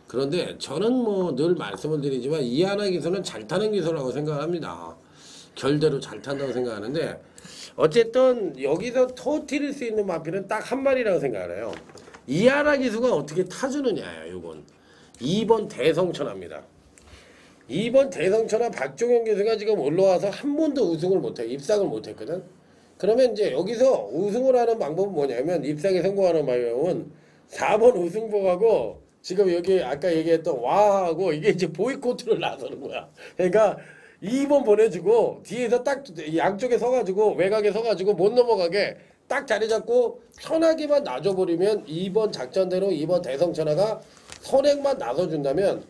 그런데 저는 뭐 늘 말씀을 드리지만 이하나 기수는 잘 타는 기수라고 생각합니다. 결대로 잘 탄다고 생각하는데 어쨌든 여기서 터뜨릴 수 있는 마필은 딱 한 마리라고 생각을 해요. 이하나 기수가 어떻게 타주느냐예요. 이건 2번 대성천하입니다. 2번 대성천하 박종현 기수가 지금 올라와서 한 번도 우승을 못해 입상을 못했거든. 그러면 이제 여기서 우승을 하는 방법은 뭐냐면 입상에 성공하는 방법은 4번 우승복하고 지금 여기 아까 얘기했던 와하고 이게 이제 보이코트를 나서는 거야. 그러니까 2번 보내주고 뒤에서 딱 양쪽에 서가지고 외곽에 서가지고 못 넘어가게 딱 자리 잡고 편하게만 놔줘버리면 2번 작전대로 2번 대성천하가 선행만 나서준다면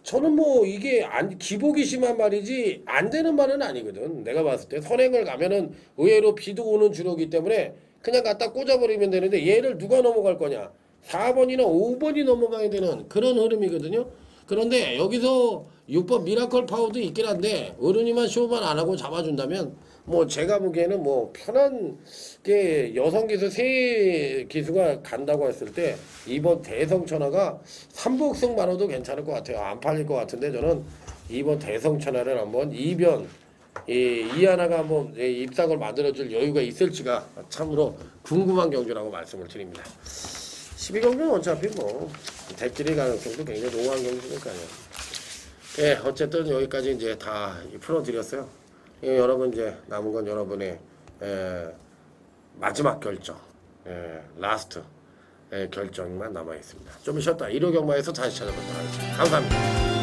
저는 뭐 이게 기복이 심한 말이지 안 되는 말은 아니거든. 내가 봤을 때 선행을 가면은 의외로 비도 오는 주로기 때문에 그냥 갖다 꽂아버리면 되는데 얘를 누가 넘어갈 거냐 4번이나 5번이 넘어가야 되는 그런 흐름이거든요. 그런데 여기서 6번 미라클 파워도 있긴 한데 어른이만 쇼만 안 하고 잡아준다면 뭐 제가 보기에는 뭐 편한 게 여성 기수 세 기수가 간다고 했을 때 이번 대성천하가 3복승 만호도 괜찮을 것 같아요. 안 팔릴 것 같은데 저는 이번 대성천하를 한번 이변 이하나가 한번 입상을 만들어줄 여유가 있을지가 참으로 궁금한 경주라고 말씀을 드립니다. 12경주는 어차피 뭐 대끼리 가능성도 굉장히 노후한 경주니까요. 예, 어쨌든 여기까지 이제 다 풀어드렸어요. 예, 여러분 이제 남은 건 여러분의 마지막 결정, 라스트 결정만 남아 있습니다. 좀 쉬었다 1호 경마에서 다시 찾아뵙도록 하겠습니다. 감사합니다.